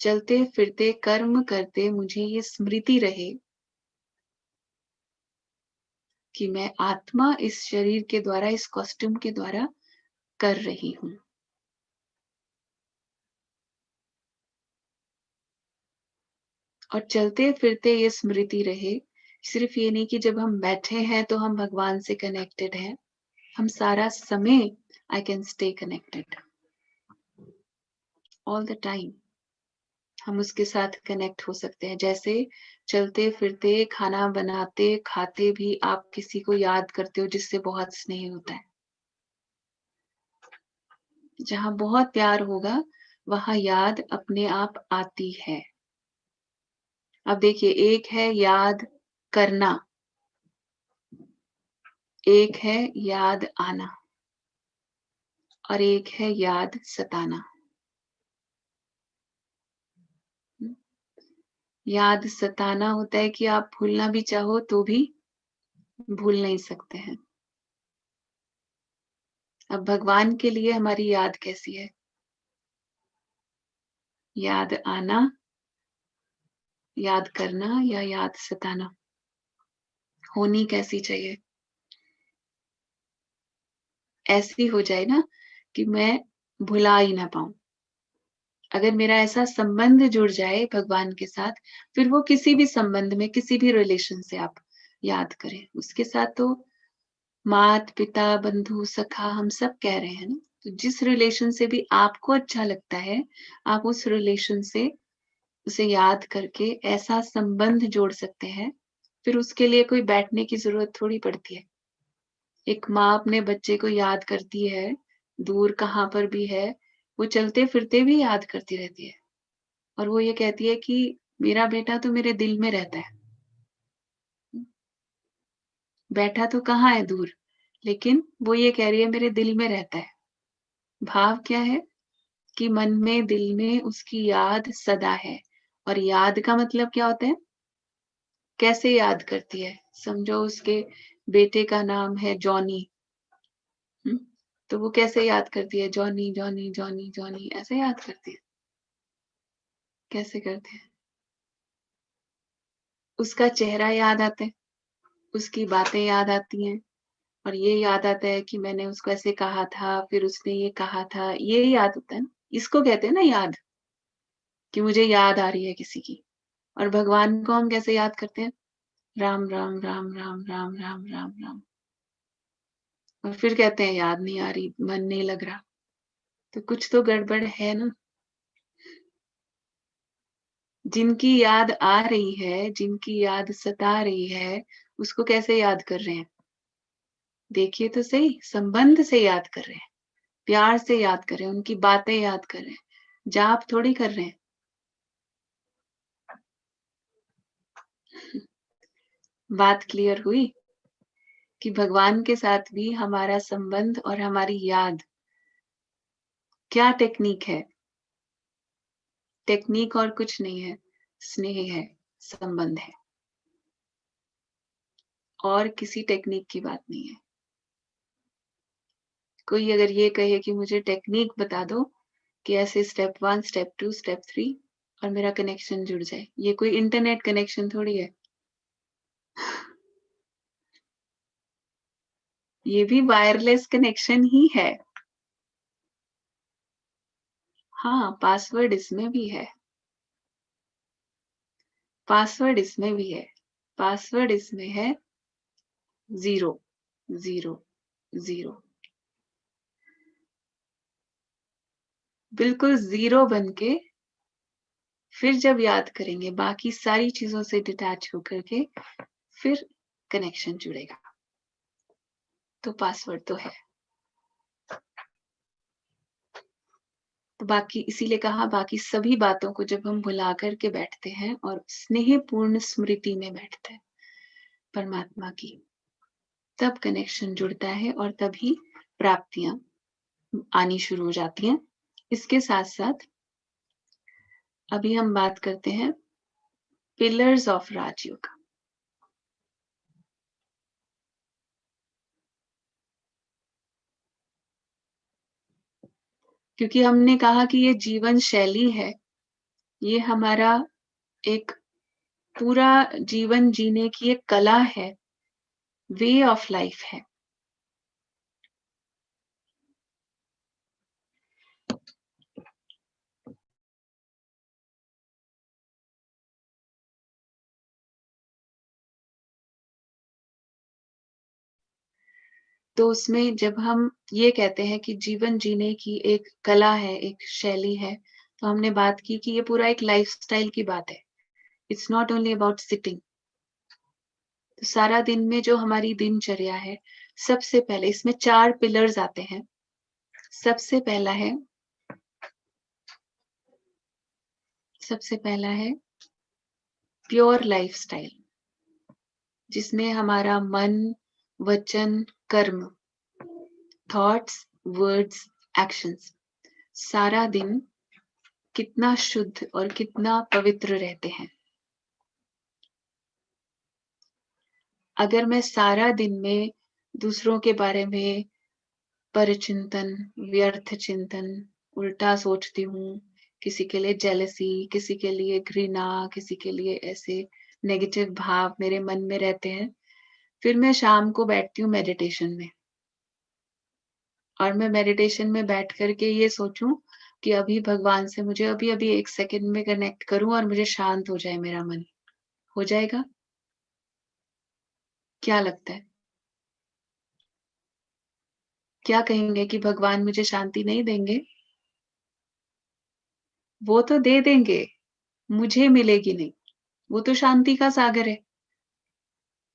चलते फिरते कर्म करते मुझे ये स्मृति रहे कि मैं आत्मा इस शरीर के द्वारा, इस कॉस्ट्यूम के द्वारा कर रही हूं। और चलते फिरते ये स्मृति रहे, सिर्फ ये नहीं कि जब हम बैठे हैं तो हम भगवान से कनेक्टेड हैं, हम सारा समय I can stay connected all the time. हम उसके साथ कनेक्ट हो सकते हैं। जैसे चलते फिरते, खाना बनाते, खाते भी आप किसी को याद करते हो जिससे बहुत स्नेह होता है। जहाँ बहुत प्यार होगा, वहाँ याद अपने आप आती है। अब देखिए, एक है याद करना, एक है याद आना, और एक है याद सताना। याद सताना होता है कि आप भूलना भी चाहो तो भी भूल नहीं सकते हैं। अब भगवान के लिए हमारी याद कैसी है? याद आना, याद करना या याद सताना होनी कैसी चाहिए? ऐसी हो जाए ना कि मैं भुला ही ना पाऊं। अगर मेरा ऐसा संबंध जुड़ जाए भगवान के साथ, फिर वो किसी भी संबंध में, किसी भी रिलेशन से आप याद करें, उसके साथ तो मात पिता, बंधु, सखा, हम सब कह रहे हैं ना। तो जिस रिलेशन से भी आपको अच्छा लगता है, आप उस रिलेशन से उसे याद करके ऐसा संबंध जोड़ सकते हैं। फिर उसके लिए कोई बैठने की जरूरत थोड़ी पड़ती है। एक माँ अपने बच्चे को याद करती है, दूर कहाँ पर भी है, वो चलते फिरते भी याद करती रहती है। और वो ये कहती है कि मेरा बेटा तो मेरे दिल में रहता है। बैठा तो कहाँ है, दूर, लेकिन वो ये कह रही है मेरे दिल में रहता है। भाव क्या है कि मन में, दिल में उसकी याद सदा है। और याद का मतलब क्या होता है? कैसे याद करती है? समझो उसके बेटे का नाम है जॉनी। तो वो कैसे याद करती है? जॉनी जॉनी जॉनी जॉनी, ऐसे याद करती है? कैसे करती है? उसका चेहरा याद आता है, उसकी बातें याद आती हैं, और ये याद आता है कि मैंने उसको ऐसे कहा था, फिर उसने ये कहा था, ये याद होता है ना। इसको कहते हैं ना याद, कि मुझे याद आ रही है किसी की। और भगवान को हम कैसे याद करते हैं? राम राम राम राम राम राम राम राम। और फिर कहते हैं याद नहीं आ रही, मन नहीं लग रहा। तो कुछ तो गड़बड़ है ना। जिनकी याद आ रही है, जिनकी याद सता रही है, उसको कैसे याद कर रहे हैं? देखिए तो सही, संबंध से याद कर रहे हैं, प्यार से याद कर रहे हैं, उनकी बातें याद कर रहे हैं, जाप थोड़ी कर रहे हैं। बात क्लियर हुई कि भगवान के साथ भी हमारा संबंध और हमारी याद, क्या टेक्निक है? टेक्निक और कुछ नहीं है, स्नेह है, संबंध है, और किसी टेक्निक की बात नहीं है। कोई अगर ये कहे कि मुझे टेक्निक बता दो कि ऐसे स्टेप 1, स्टेप 2, स्टेप 3 और मेरा कनेक्शन जुड़ जाए, ये कोई इंटरनेट कनेक्शन थोड़ी है। ये भी वायरलेस कनेक्शन ही है। हाँ, पासवर्ड इसमें भी है, पासवर्ड इसमें भी है। पासवर्ड इसमें है 0 0 0, बिल्कुल 0 बन के फिर जब याद करेंगे, बाकी सारी चीजों से डिटैच होकर के फिर कनेक्शन जुड़ेगा। तो पासवर्ड तो है। तो बाकी इसीलिए कहा, बाकी सभी बातों को जब हम भुला करके बैठते हैं और स्नेहपूर्ण स्मृति में बैठते हैं परमात्मा की, तब कनेक्शन जुड़ता है और तभी प्राप्तियां आनी शुरू हो जाती हैं। इसके साथ साथ अभी हम बात करते हैं पिलर्स ऑफ राजयोग। क्योंकि हमने कहा कि ये जीवन शैली है, ये हमारा एक पूरा जीवन जीने की एक कला है, वे ऑफ लाइफ है। तो उसमें जब हम ये कहते हैं कि जीवन जीने की एक कला है, एक शैली है, तो हमने बात की कि ये पूरा एक लाइफस्टाइल की बात है। It's not only about sitting. तो सारा दिन में जो हमारी दिनचर्या है, सबसे पहले इसमें 4 पिलर्स आते हैं। सबसे पहला है प्योर लाइफस्टाइल, जिसमें हमारा मन, वचन, कर्म, थॉट्स, वर्ड्स, एक्शंस, सारा दिन कितना शुद्ध और कितना पवित्र रहते हैं। अगर मैं सारा दिन में दूसरों के बारे में परचिंतन, व्यर्थ चिंतन, उल्टा सोचती हूँ, किसी के लिए जेलसी, किसी के लिए घृणा, किसी के लिए ऐसे नेगेटिव भाव मेरे मन में रहते हैं, फिर मैं शाम को बैठती हूँ मेडिटेशन में, और मैं मेडिटेशन में बैठ करके ये सोचूं कि अभी भगवान से मुझे अभी अभी 1 सेकंड में कनेक्ट करूं और मुझे शांत हो जाए मेरा मन। हो जाएगा? क्या लगता है? क्या कहेंगे कि भगवान मुझे शांति नहीं देंगे? वो तो दे देंगे, मुझे मिलेगी नहीं। वो तो शांति का सागर है।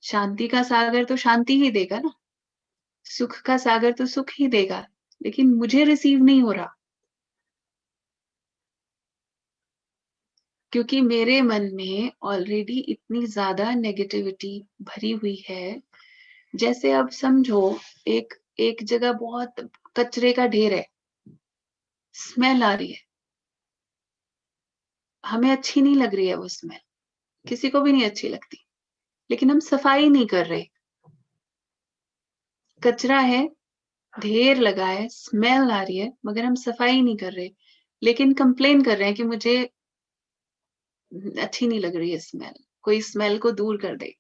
शांति का सागर तो शांति ही देगा ना। सुख का सागर तो सुख ही देगा, लेकिन मुझे रिसीव नहीं हो रहा, क्योंकि मेरे मन में ऑलरेडी इतनी ज्यादा नेगेटिविटी भरी हुई है। जैसे अब समझो, एक एक जगह बहुत कचरे का ढेर है, स्मेल आ रही है, हमें अच्छी नहीं लग रही है वो स्मेल, किसी को भी नहीं अच्छी लगती, लेकिन हम सफाई नहीं कर रहे। कचरा है, ढेर लगा है, स्मेल आ रही है, मगर हम सफाई नहीं कर रहे, लेकिन कंप्लेन कर रहे हैं कि मुझे अच्छी नहीं लग रही है स्मेल, कोई स्मेल को दूर कर दे।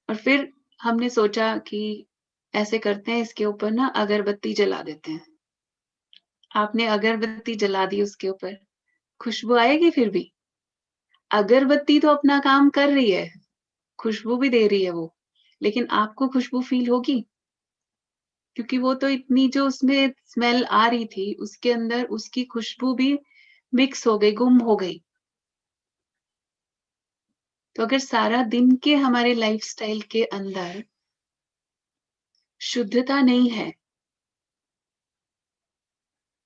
और फिर हमने सोचा कि ऐसे करते हैं, इसके ऊपर ना अगरबत्ती जला देते हैं। आपने अगरबत्ती जला दी उसके ऊपर, खुशबू आएगी फिर भी? अगरबत्ती तो अपना काम कर रही है, खुशबू भी दे रही है वो, लेकिन आपको खुशबू फील होगी? क्योंकि वो तो इतनी जो उसमें स्मेल आ रही थी, उसके अंदर उसकी खुशबू भी मिक्स हो गई, गुम हो गई। तो अगर सारा दिन के हमारे लाइफस्टाइल के अंदर शुद्धता नहीं है,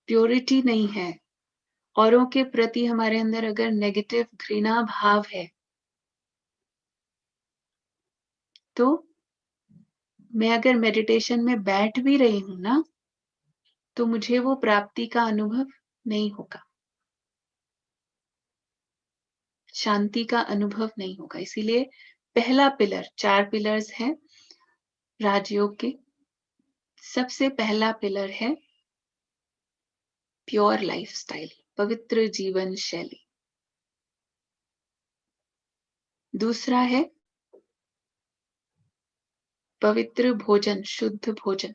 प्योरिटी नहीं है, औरों के प्रति हमारे अंदर अगर नेगेटिव घृणा भाव है, तो मैं अगर मेडिटेशन में बैठ भी रही हूं ना, तो मुझे वो प्राप्ति का अनुभव नहीं होगा, शांति का अनुभव नहीं होगा। इसीलिए पहला पिलर, 4 पिलर्स हैं राजयोग के। सबसे पहला पिलर है प्योर लाइफस्टाइल, पवित्र जीवन शैली। दूसरा है पवित्र भोजन, शुद्ध भोजन।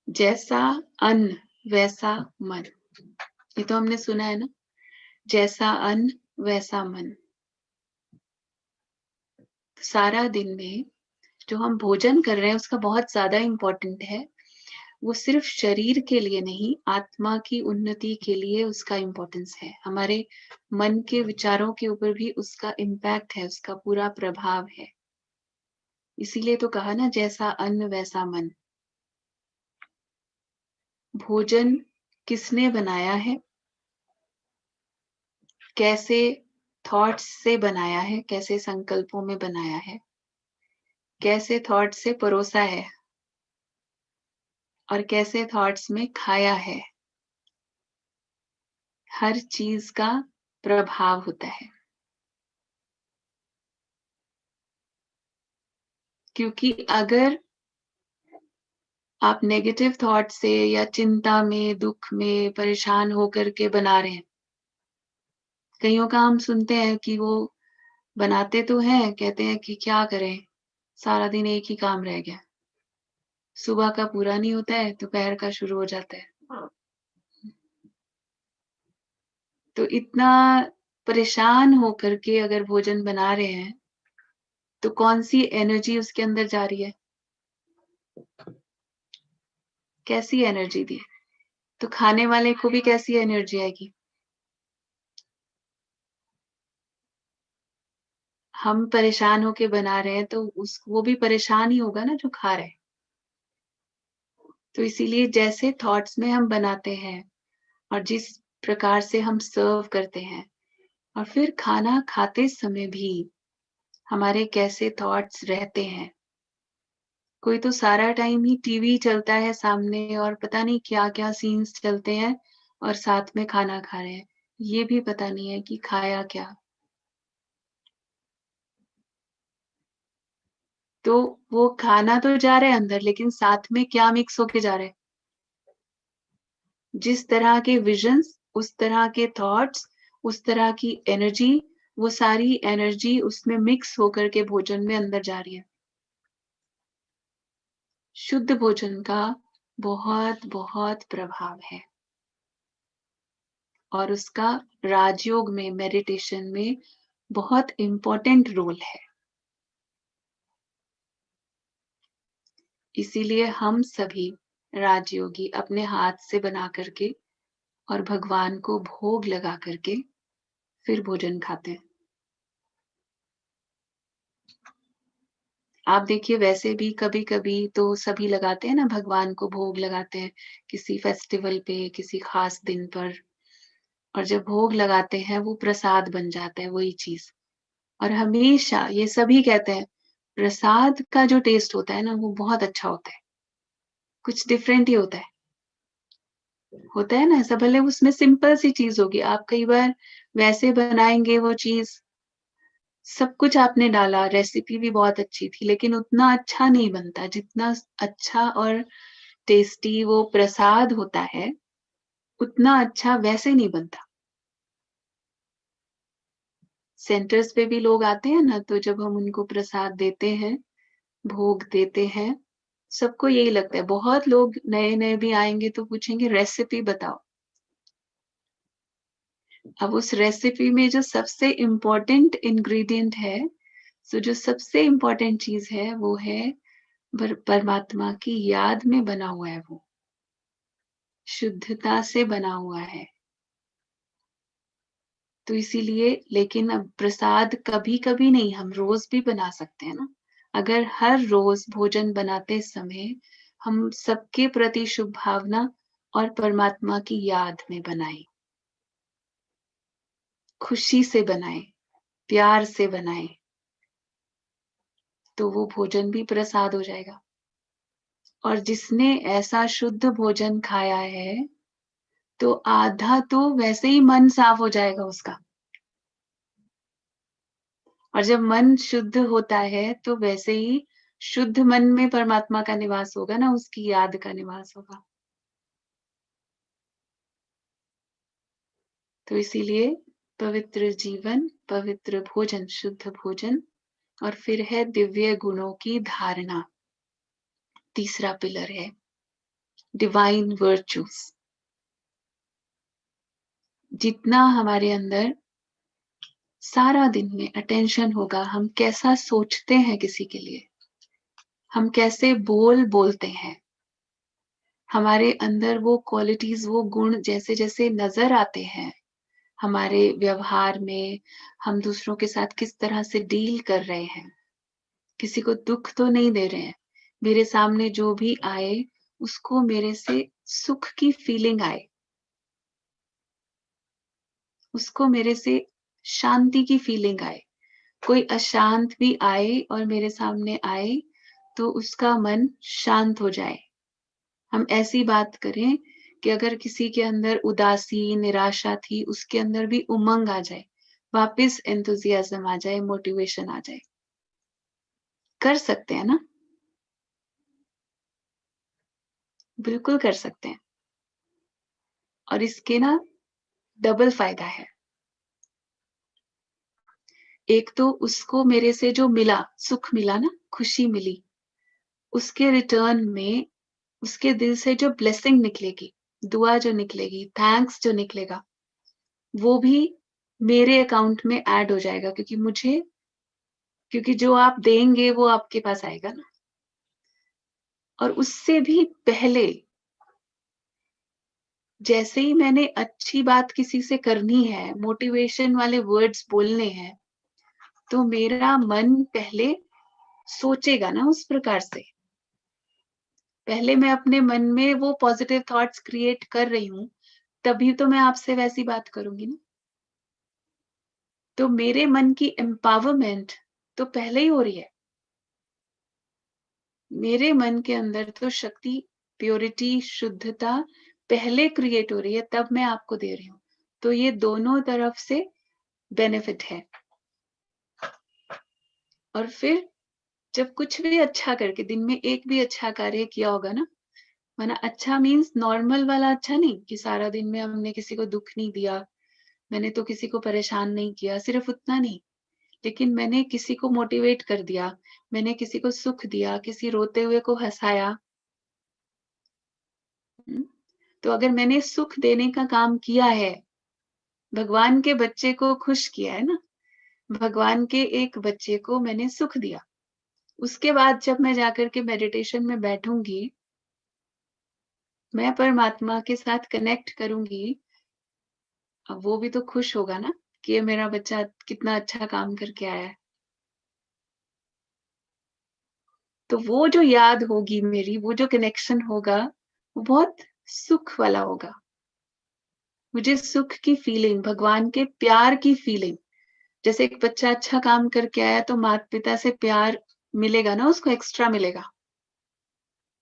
जैसा अन्न वैसा मन, ये तो हमने सुना है ना, जैसा अन्न वैसा मन। सारा दिन में जो हम भोजन कर रहे हैं उसका बहुत ज्यादा इम्पोर्टेंट है। वो सिर्फ शरीर के लिए नहीं, आत्मा की उन्नति के लिए उसका इम्पोर्टेंस है। हमारे मन के विचारों के ऊपर भी उसका इम्पैक्ट है, उसका पूरा प्रभाव है। इसीलिए तो कहा ना, जैसा अन्न वैसा मन। भोजन किसने बनाया है, कैसे थॉट्स से बनाया है, कैसे संकल्पों में बनाया है, कैसे थॉट्स से परोसा है, और कैसे थॉट्स में खाया है, हर चीज का प्रभाव होता है। क्योंकि अगर आप नेगेटिव थॉट से या चिंता में, दुख में, परेशान होकर के बना रहे हैं, कईयों का हम सुनते हैं कि वो बनाते तो हैं, कहते हैं कि क्या करें, सारा दिन एक ही काम रह गया, सुबह का पूरा नहीं होता है, दोपहर का शुरू हो जाता है। तो इतना परेशान होकर के अगर भोजन बना रहे हैं, तो कौन सी एनर्जी उसके अंदर जा रही है, कैसी एनर्जी दी, तो खाने वाले को भी कैसी एनर्जी आएगी। हम परेशान होके बना रहे हैं, तो वो भी परेशान ही होगा ना जो खा रहे हैं। तो इसीलिए जैसे थॉट्स में हम बनाते हैं और जिस प्रकार से हम सर्व करते हैं, और फिर खाना खाते समय भी हमारे कैसे थॉट्स रहते हैं। कोई तो सारा टाइम ही टीवी चलता है सामने और पता नहीं क्या क्या सीन्स चलते हैं, और साथ में खाना खा रहे हैं, ये भी पता नहीं है कि खाया क्या। तो वो खाना तो जा रहा है अंदर, लेकिन साथ में क्या मिक्स होके जा रहा है, जिस तरह के विजन्स, उस तरह के थॉट्स, उस तरह की एनर्जी, वो सारी एनर्जी उसमें मिक्स होकर के भोजन में अंदर जा रही है। शुद्ध भोजन का बहुत बहुत प्रभाव है, और उसका राजयोग में, मेडिटेशन में बहुत इम्पोर्टेंट रोल है। इसीलिए हम सभी राजयोगी अपने हाथ से बना करके और भगवान को भोग लगा करके फिर भोजन खाते हैं। आप देखिए, वैसे भी कभी कभी तो सभी लगाते हैं ना, भगवान को भोग लगाते हैं किसी फेस्टिवल पे, किसी खास दिन पर, और जब भोग लगाते हैं वो प्रसाद बन जाता है वही चीज। और हमेशा ये सभी कहते हैं, प्रसाद का जो टेस्ट होता है ना, वो बहुत अच्छा होता है। कुछ डिफरेंट ही होता है ना ऐसा। भले उसमें सिंपल सी चीज होगी, आप कई बार वैसे बनाएंगे वो चीज, सब कुछ आपने डाला, रेसिपी भी बहुत अच्छी थी, लेकिन उतना अच्छा नहीं बनता जितना अच्छा और टेस्टी वो प्रसाद होता है, उतना अच्छा वैसे नहीं बनता। सेंटर्स पे भी लोग आते हैं ना, तो जब हम उनको प्रसाद देते हैं, भोग देते हैं, सबको यही लगता है। बहुत लोग नए नए भी आएंगे तो पूछेंगे रेसिपी बताओ। अब उस रेसिपी में जो सबसे इम्पोर्टेंट इंग्रेडिएंट है, तो जो सबसे इम्पोर्टेंट चीज है वो है परमात्मा की याद में बना हुआ है, वो शुद्धता से बना हुआ है। तो इसीलिए, लेकिन अब प्रसाद कभी कभी नहीं, हम रोज भी बना सकते हैं ना। अगर हर रोज भोजन बनाते समय हम सबके प्रति शुभ भावना और परमात्मा की याद में बनाए, खुशी से बनाए, प्यार से बनाए, तो वो भोजन भी प्रसाद हो जाएगा। और जिसने ऐसा शुद्ध भोजन खाया है, तो आधा तो वैसे ही मन साफ हो जाएगा उसका। और जब मन शुद्ध होता है तो वैसे ही शुद्ध मन में परमात्मा का निवास होगा ना, उसकी याद का निवास होगा। तो इसीलिए पवित्र जीवन, पवित्र भोजन, शुद्ध भोजन, और फिर है दिव्य गुणों की धारणा। तीसरा पिलर है डिवाइन वर्चूज। जितना हमारे अंदर सारा दिन में अटेंशन होगा, हम कैसा सोचते हैं किसी के लिए, हम कैसे बोलते हैं, हमारे अंदर वो क्वालिटीज, वो गुण जैसे जैसे नजर आते हैं हमारे व्यवहार में, हम दूसरों के साथ किस तरह से डील कर रहे हैं, किसी को दुख तो नहीं दे रहे हैं, मेरे सामने जो भी आए उसको मेरे से सुख की फीलिंग आए, उसको मेरे से शांति की फीलिंग आए। कोई अशांत भी आए और मेरे सामने आए तो उसका मन शांत हो जाए। हम ऐसी बात करें कि अगर किसी के अंदर उदासी, निराशा थी, उसके अंदर भी उमंग आ जाए, वापस एंथुजियाज्म आ जाए, मोटिवेशन आ जाए। कर सकते हैं ना? बिल्कुल कर सकते हैं। और इसके ना डबल फायदा है। एक तो उसको मेरे से जो मिला, सुख मिला ना, खुशी मिली, उसके रिटर्न में उसके दिल से जो ब्लेसिंग निकलेगी, दुआ जो निकलेगी, थैंक्स जो निकलेगा, वो भी मेरे अकाउंट में ऐड हो जाएगा, क्योंकि जो आप देंगे वो आपके पास आएगा ना। और उससे भी पहले, जैसे ही मैंने अच्छी बात किसी से करनी है, मोटिवेशन वाले वर्ड्स बोलने हैं, तो मेरा मन पहले सोचेगा ना उस प्रकार से। पहले मैं अपने मन में वो पॉजिटिव थॉट्स क्रिएट कर रही हूँ, तभी तो मैं आपसे वैसी बात करूंगी ना। तो मेरे मन की एम्पावरमेंट तो पहले ही हो रही है। मेरे मन के अंदर तो शक्ति, प्योरिटी, शुद्धता पहले क्रिएट हो रही है, तब मैं आपको दे रही हूँ। तो ये दोनों तरफ से बेनिफिट है। और फिर जब कुछ भी अच्छा करके, दिन में एक भी अच्छा कार्य किया होगा ना, माना अच्छा मीन्स नॉर्मल वाला अच्छा नहीं कि सारा दिन में हमने किसी को दुख नहीं दिया, मैंने तो किसी को परेशान नहीं किया, सिर्फ उतना नहीं, लेकिन मैंने किसी को मोटिवेट कर दिया, मैंने किसी को सुख दिया, किसी रोते हुए को हंसाया। तो अगर मैंने सुख देने का काम किया है, भगवान के बच्चे को खुश किया है ना, भगवान के एक बच्चे को मैंने सुख दिया, उसके बाद जब मैं जाकर के मेडिटेशन में बैठूंगी, मैं परमात्मा के साथ कनेक्ट करूंगी, अब वो भी तो खुश होगा ना कि ये मेरा बच्चा कितना अच्छा काम करके आया है। तो वो जो याद होगी मेरी, वो जो कनेक्शन होगा, वो बहुत सुख वाला होगा। मुझे सुख की फीलिंग, भगवान के प्यार की फीलिंग, जैसे एक बच्चा अच्छा काम करके आया तो माता पिता से प्यार मिलेगा ना, उसको एक्स्ट्रा मिलेगा।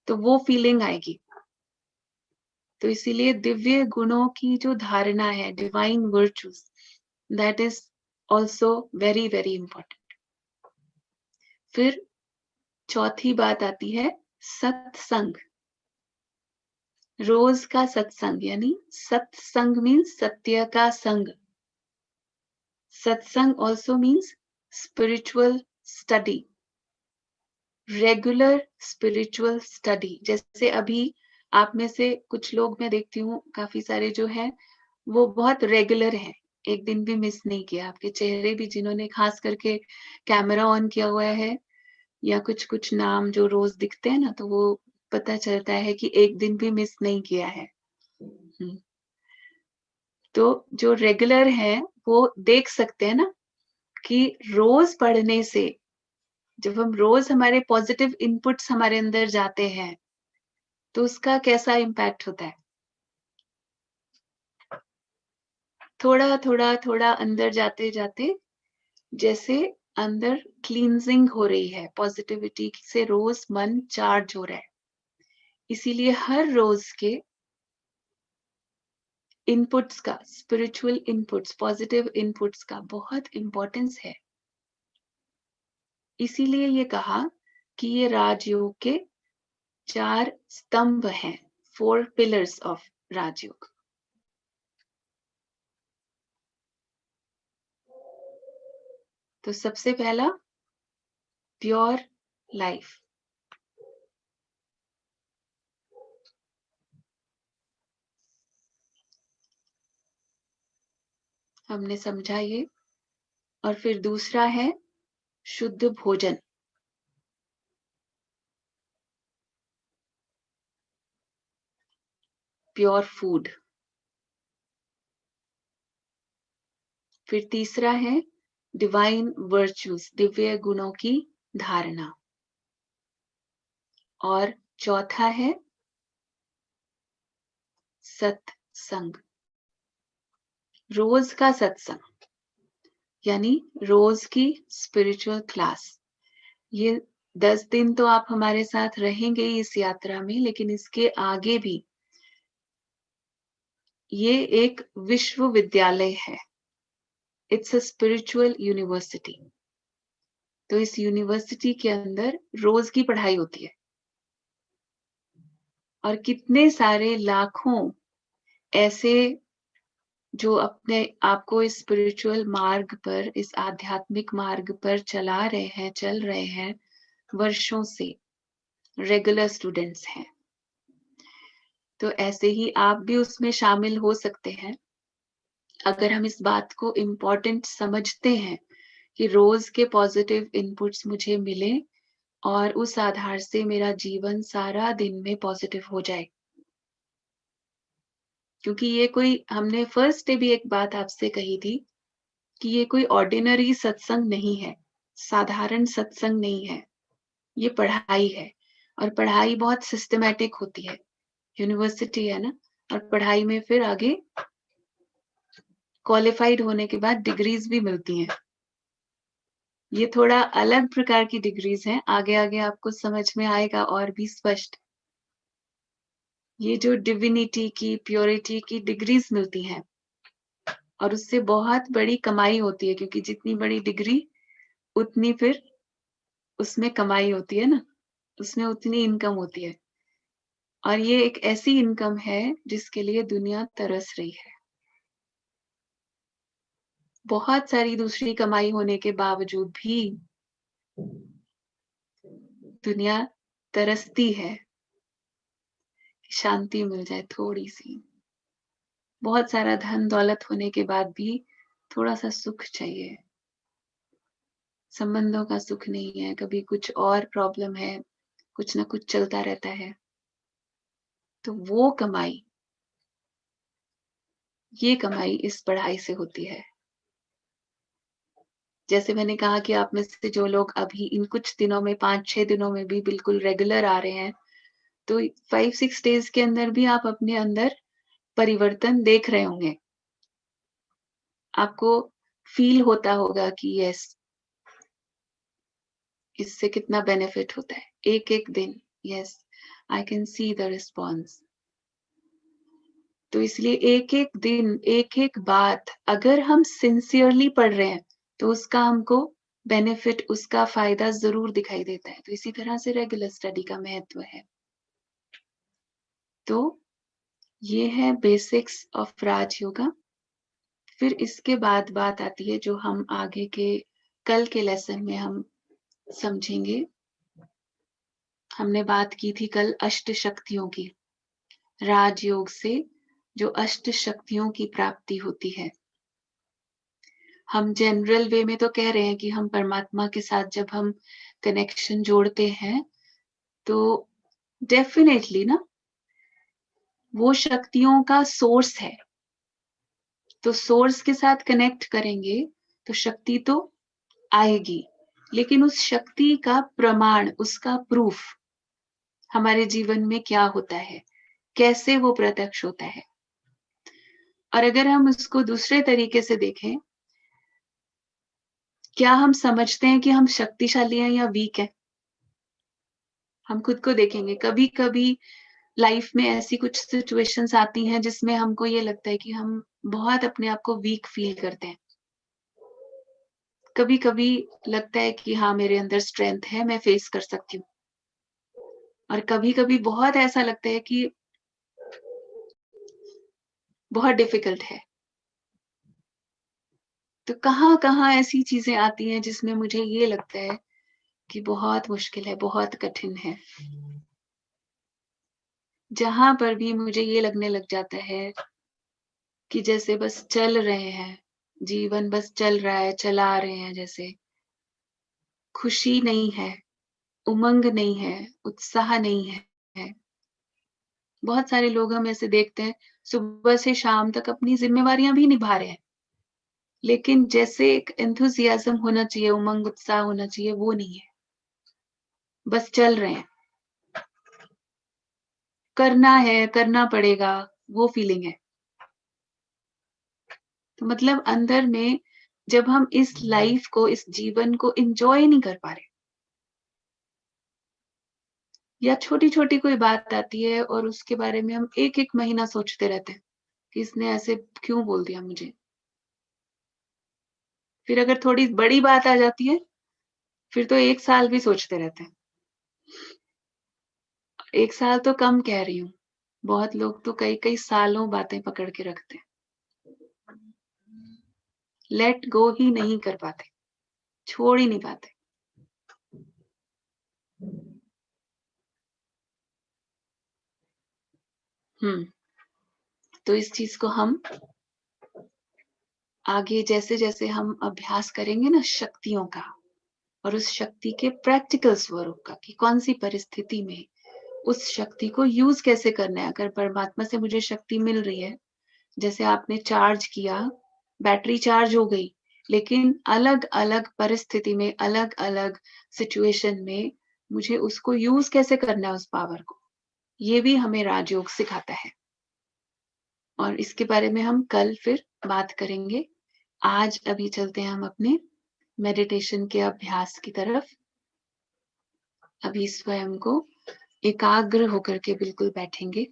तो वो फीलिंग आएगी। तो इसीलिए दिव्य गुणों की जो धारणा है, divine virtues, that is also very very important. फिर चौथी बात आती है सत्संग। रोज का सत्संग, यानी सत्संग मीन्स सत्य का संग। सत्संग also means spiritual study, regular spiritual study. जैसे अभी आप में से कुछ लोग मैं देखती हूँ, काफी सारे जो हैं वो बहुत रेगुलर हैं, एक दिन भी मिस नहीं किया। आपके चेहरे भी, जिन्होंने खास करके कैमरा ऑन किया हुआ है या कुछ कुछ नाम जो रोज दिखते हैं ना, तो वो पता चलता है कि एक दिन भी मिस नहीं किया है। तो जो रेगुलर है वो देख सकते हैं ना कि रोज पढ़ने से, जब हम रोज हमारे पॉजिटिव इनपुट्स हमारे अंदर जाते हैं तो उसका कैसा इम्पैक्ट होता है। थोड़ा थोड़ा थोड़ा अंदर जाते जाते जैसे अंदर क्लींजिंग हो रही है, पॉजिटिविटी से रोज मन चार्ज हो रहा है। इसीलिए हर रोज के इनपुट्स का, स्पिरिचुअल इनपुट्स, पॉजिटिव इनपुट्स का बहुत इंपॉर्टेंस है। इसीलिए ये कहा कि ये राजयोग के 4 स्तंभ हैं, 4 पिलर्स ऑफ राजयोग। तो सबसे पहला प्योर लाइफ। हमने समझा ये। और फिर दूसरा है शुद्ध भोजन, प्योर फूड। फिर तीसरा है डिवाइन वर्च्यूज, दिव्य गुणों की धारणा। और चौथा है सत्संग, रोज का सत्संग, यानी रोज की स्पिरिचुअल क्लास। ये 10 दिन तो आप हमारे साथ रहेंगे इस यात्रा में, लेकिन इसके आगे भी ये एक विश्वविद्यालय है। It's a spiritual university. तो इस यूनिवर्सिटी के अंदर रोज की पढ़ाई होती है और कितने सारे लाखों ऐसे जो अपने आपको इस स्पिरिचुअल मार्ग पर, इस आध्यात्मिक मार्ग पर चला रहे हैं, चल रहे हैं वर्षों से, रेगुलर स्टूडेंट्स हैं। तो ऐसे ही आप भी उसमें शामिल हो सकते हैं अगर हम इस बात को इम्पोर्टेंट समझते हैं कि रोज के पॉजिटिव इनपुट्स मुझे मिले और उस आधार से मेरा जीवन सारा दिन में पॉजिटिव हो जाए। क्योंकि ये कोई, हमने फर्स्ट डे भी एक बात आपसे कही थी कि ये कोई ऑर्डिनरी सत्संग नहीं है, साधारण सत्संग नहीं है, ये पढ़ाई है। और पढ़ाई बहुत सिस्टमैटिक होती है, यूनिवर्सिटी है ना। और पढ़ाई में फिर आगे क्वालिफाइड होने के बाद डिग्रीज भी मिलती हैं। ये थोड़ा अलग प्रकार की डिग्रीज हैं, आगे आगे आपको समझ में आएगा और भी स्पष्ट। ये जो डिविनिटी की, प्योरिटी की डिग्रीज मिलती हैं और उससे बहुत बड़ी कमाई होती है, क्योंकि जितनी बड़ी डिग्री उतनी फिर उसमें कमाई होती है ना, उसमें उतनी इनकम होती है। और ये एक ऐसी इनकम है जिसके लिए दुनिया तरस रही है। बहुत सारी दूसरी कमाई होने के बावजूद भी दुनिया तरसती है कि शांति मिल जाए थोड़ी सी। बहुत सारा धन दौलत होने के बाद भी थोड़ा सा सुख चाहिए। संबंधों का सुख नहीं है, कभी कुछ और प्रॉब्लम है, कुछ ना कुछ चलता रहता है। तो वो कमाई, ये कमाई इस पढ़ाई से होती है। जैसे मैंने कहा कि आप में से जो लोग अभी इन कुछ दिनों में, 5-6 दिनों में भी बिल्कुल रेगुलर आ रहे हैं, तो 5-6 डेज के अंदर भी आप अपने अंदर परिवर्तन देख रहे होंगे। आपको फील होता होगा कि यस, इससे कितना बेनिफिट होता है एक एक दिन। Yes, I can see the response. तो इसलिए एक एक दिन, एक एक बात अगर हम सिंसियरली पढ़ रहे हैं तो उसका हमको बेनिफिट, उसका फायदा जरूर दिखाई देता है। तो इसी तरह से रेगुलर स्टडी का महत्व है। तो ये है बेसिक्स ऑफ राज योगा। फिर इसके बाद बात आती है जो हम आगे के कल के लेसन में हम समझेंगे। हमने बात की थी कल अष्ट शक्तियों की। राजयोग से जो अष्ट शक्तियों की प्राप्ति होती है। हम जनरल वे में तो कह रहे हैं कि हम परमात्मा के साथ जब हम कनेक्शन जोड़ते हैं तो डेफिनेटली ना वो शक्तियों का सोर्स है। तो सोर्स के साथ कनेक्ट करेंगे तो शक्ति तो आएगी, लेकिन उस शक्ति का प्रमाण, उसका प्रूफ हमारे जीवन में क्या होता है, कैसे वो प्रत्यक्ष होता है। और अगर हम उसको दूसरे तरीके से देखें, क्या हम समझते हैं कि हम शक्तिशाली हैं या वीक हैं? हम खुद को देखेंगे। कभी कभी लाइफ में ऐसी कुछ सिचुएशंस आती हैं जिसमें हमको ये लगता है कि हम बहुत अपने आप को वीक फील करते हैं। कभी कभी लगता है कि हाँ, मेरे अंदर स्ट्रेंथ है, मैं फेस कर सकती हूँ। और कभी कभी बहुत ऐसा लगता है कि बहुत डिफिकल्ट है। तो कहाँ कहाँ ऐसी चीजें आती हैं जिसमें मुझे ये लगता है कि बहुत मुश्किल है, बहुत कठिन है। जहां पर भी मुझे ये लगने लग जाता है कि जैसे बस चल रहे हैं, जीवन बस चल रहा है, चला रहे हैं, जैसे खुशी नहीं है, उमंग नहीं है, उत्साह नहीं है। बहुत सारे लोग हम ऐसे देखते हैं, सुबह से शाम तक अपनी जिम्मेवारियां भी निभा रहे हैं, लेकिन जैसे एक एंथुसियाज्म होना चाहिए, उमंग उत्साह होना चाहिए, वो नहीं है। बस चल रहे हैं, करना है, करना पड़ेगा, वो फीलिंग है। तो मतलब अंदर में जब हम इस लाइफ को, इस जीवन को एंजॉय नहीं कर पा रहे, या छोटी छोटी कोई बात आती है और उसके बारे में हम एक एक महीना सोचते रहते हैं कि इसने ऐसे क्यों बोल दिया मुझे। फिर अगर थोड़ी बड़ी बात आ जाती है, फिर तो 1 साल भी सोचते रहते हैं। 1 साल तो कम कह रही हूँ, बहुत लोग तो कई कई सालों बातें पकड़ के रखते हैं, लेट गो ही नहीं कर पाते, छोड़ ही नहीं पाते। तो इस चीज को हम आगे जैसे जैसे हम अभ्यास करेंगे ना शक्तियों का, और उस शक्ति के प्रैक्टिकल स्वरूप का, कि कौन सी परिस्थिति में उस शक्ति को यूज कैसे करना है। अगर परमात्मा से मुझे शक्ति मिल रही है, जैसे आपने चार्ज किया, बैटरी चार्ज हो गई, लेकिन अलग अलग परिस्थिति में, अलग अलग सिचुएशन में मुझे उसको यूज कैसे करना है, उस पावर को, ये भी हमें राजयोग सिखाता है। और इसके बारे में हम कल फिर बात करेंगे। आज अभी चलते हैं हम अपने मेडिटेशन के अभ्यास की तरफ। अभी स्वयं को एकाग्र होकर के बिल्कुल बैठेंगे।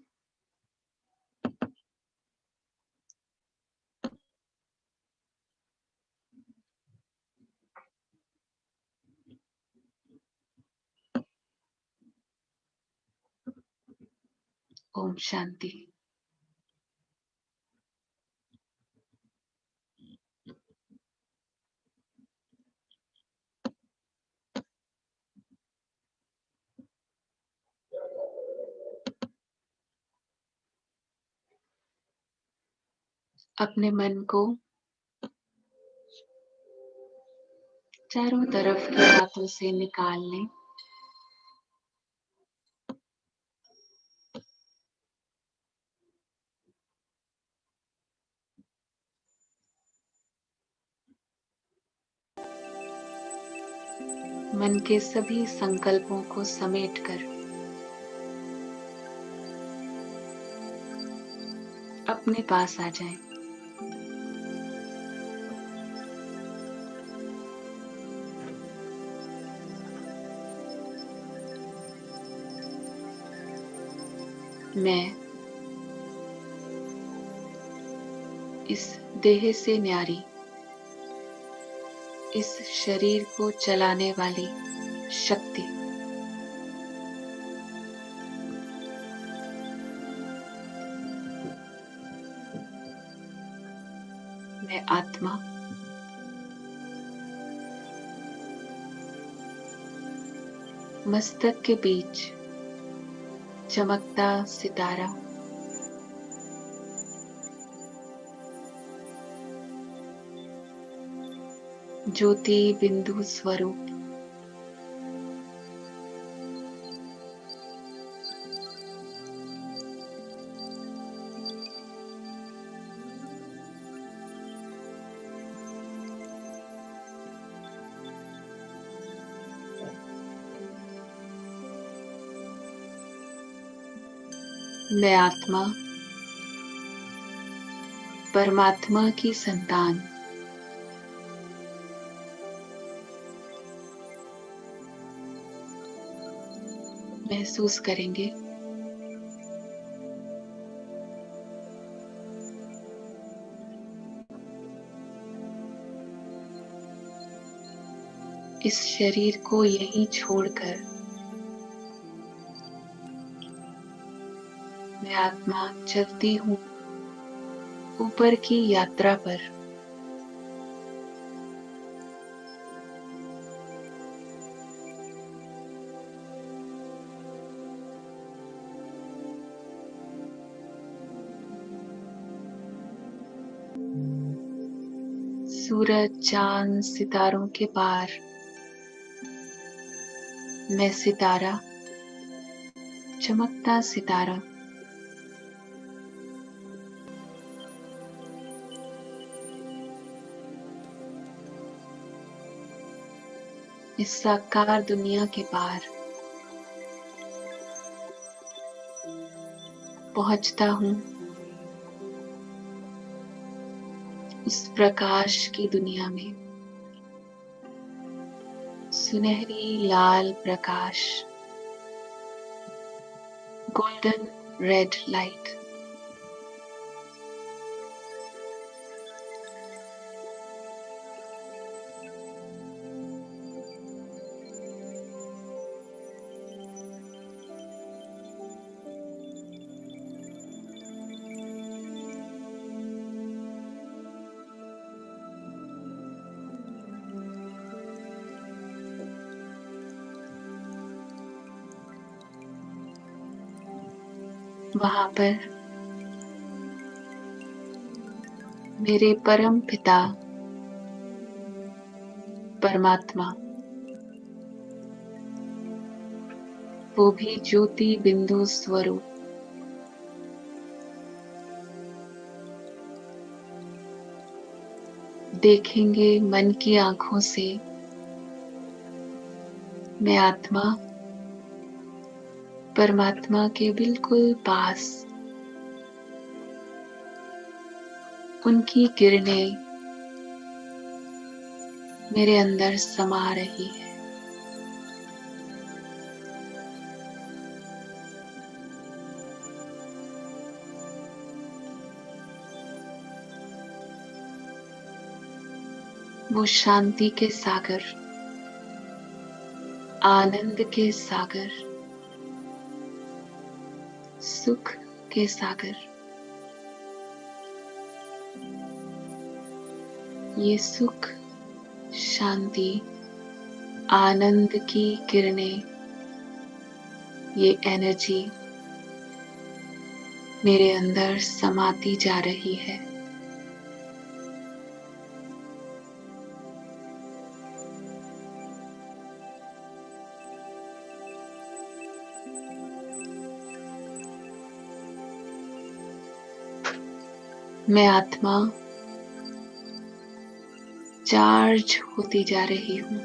ओम शांति। अपने मन को चारों तरफ की बातों से निकाल लें। मन के सभी संकल्पों को समेटकर अपने पास आ जाएं। मैं इस देह से न्यारी, इस शरीर को चलाने वाली शक्ति मैं आत्मा मस्तक के बीच चमकता सितारा ज्योति बिंदु स्वरूप मैं आत्मा परमात्मा की संतान महसूस करेंगे इस शरीर को यहीं छोड़कर मैं आत्मा चलती हूँ ऊपर की यात्रा पर। सूरज चांद सितारों के पार मैं सितारा चमकता सितारा इस साकार दुनिया के पार पहुंचता हूँ उस प्रकाश की दुनिया में। सुनहरी लाल प्रकाश, गोल्डन रेड लाइट। वहां पर मेरे परम पिता परमात्मा, वो भी ज्योति बिंदु स्वरूप, देखेंगे मन की आंखों से मैं आत्मा परमात्मा के बिल्कुल पास, उनकी किरणें मेरे अंदर समा रही है। वो शांति के सागर, आनंद के सागर, सुख के सागर, ये सुख शांति आनंद की किरणें, ये एनर्जी मेरे अंदर समाती जा रही है। मैं आत्मा चार्ज होती जा रही हूँ।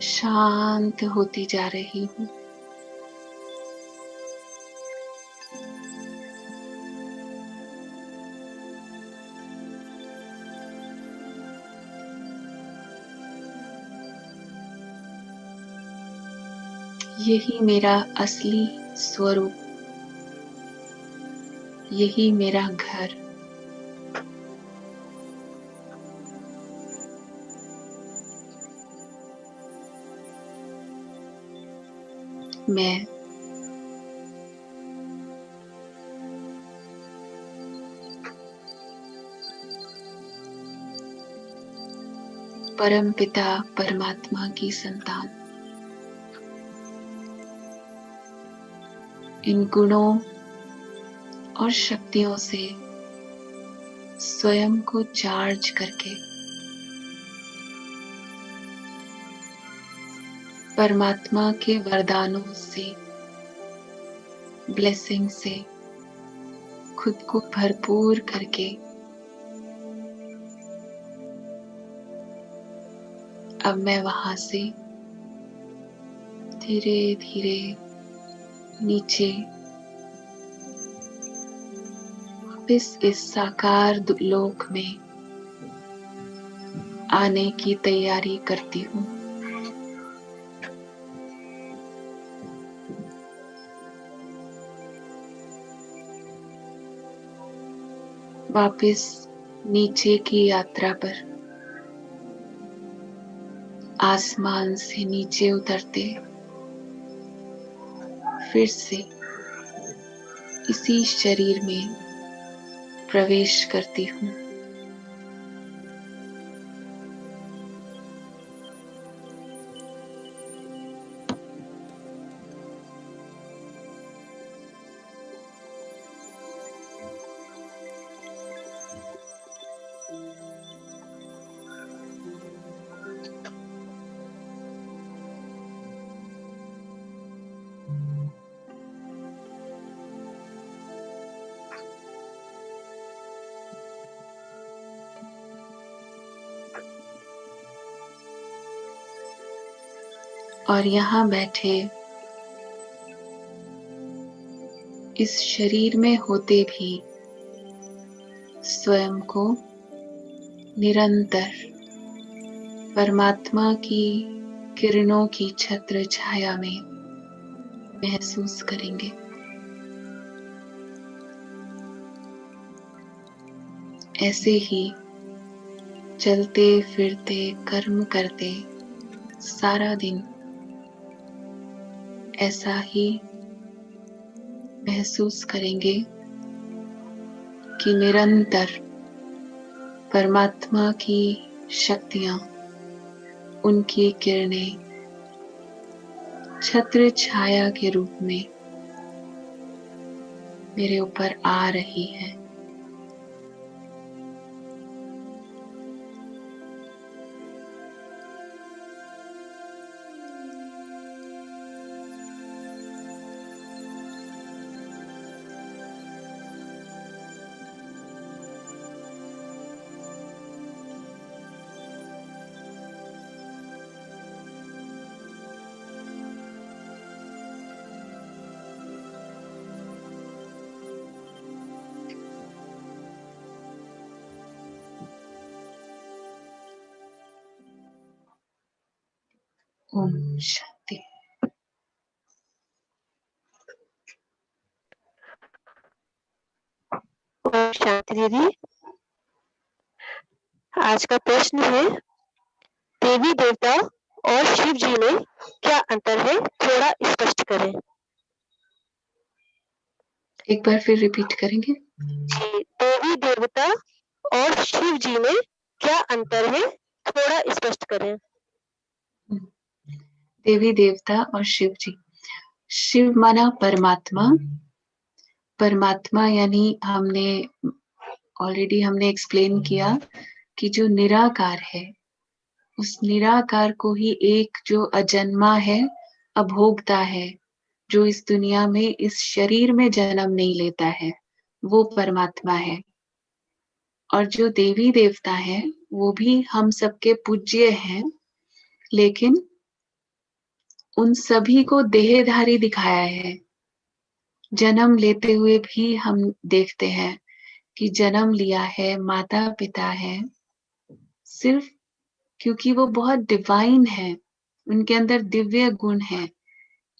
शांत होती जा रही हूँ। यही मेरा असली स्वरूप, यही मेरा घर। मैं परमपिता परमात्मा की संतान, इन गुणों और शक्तियों से स्वयं को चार्ज करके परमात्मा के वरदानों से, ब्लेसिंग से खुद को भरपूर करके अब मैं वहां से धीरे धीरे नीचे वापिस इस साकार लोक में आने की तैयारी करती हूँ। वापिस नीचे की यात्रा पर आसमान से नीचे उतरते फिर से इसी शरीर में प्रवेश करती हूँ। और यहाँ बैठे इस शरीर में होते भी स्वयं को निरंतर परमात्मा की किरणों की छत्र छाया में महसूस करेंगे। ऐसे ही चलते फिरते कर्म करते सारा दिन ऐसा ही महसूस करेंगे कि निरंतर परमात्मा की शक्तियां, उनकी किरणें छत्र छाया के रूप में मेरे ऊपर आ रही है। ओम शांति। ओम शांति दीदी। आज का प्रश्न है, देवी देवता और शिव जी में क्या अंतर है, थोड़ा स्पष्ट करें। एक बार फिर रिपीट करेंगे। जी, देवी देवता और शिव जी में क्या अंतर है, थोड़ा स्पष्ट करें। देवी देवता और शिव जी। शिव माना परमात्मा। परमात्मा यानी हमने हमने एक्सप्लेन किया कि जो निराकार है, उस निराकार को ही एक जो अजन्मा है, अभोक्ता है, जो इस दुनिया में इस शरीर में जन्म नहीं लेता है, वो परमात्मा है। और जो देवी देवता है वो भी हम सबके पूज्य हैं, लेकिन उन सभी को देहधारी दिखाया है। जन्म लेते हुए भी हम देखते हैं कि जन्म लिया है, माता पिता है, सिर्फ क्योंकि वो बहुत डिवाइन है, उनके अंदर दिव्य गुण है,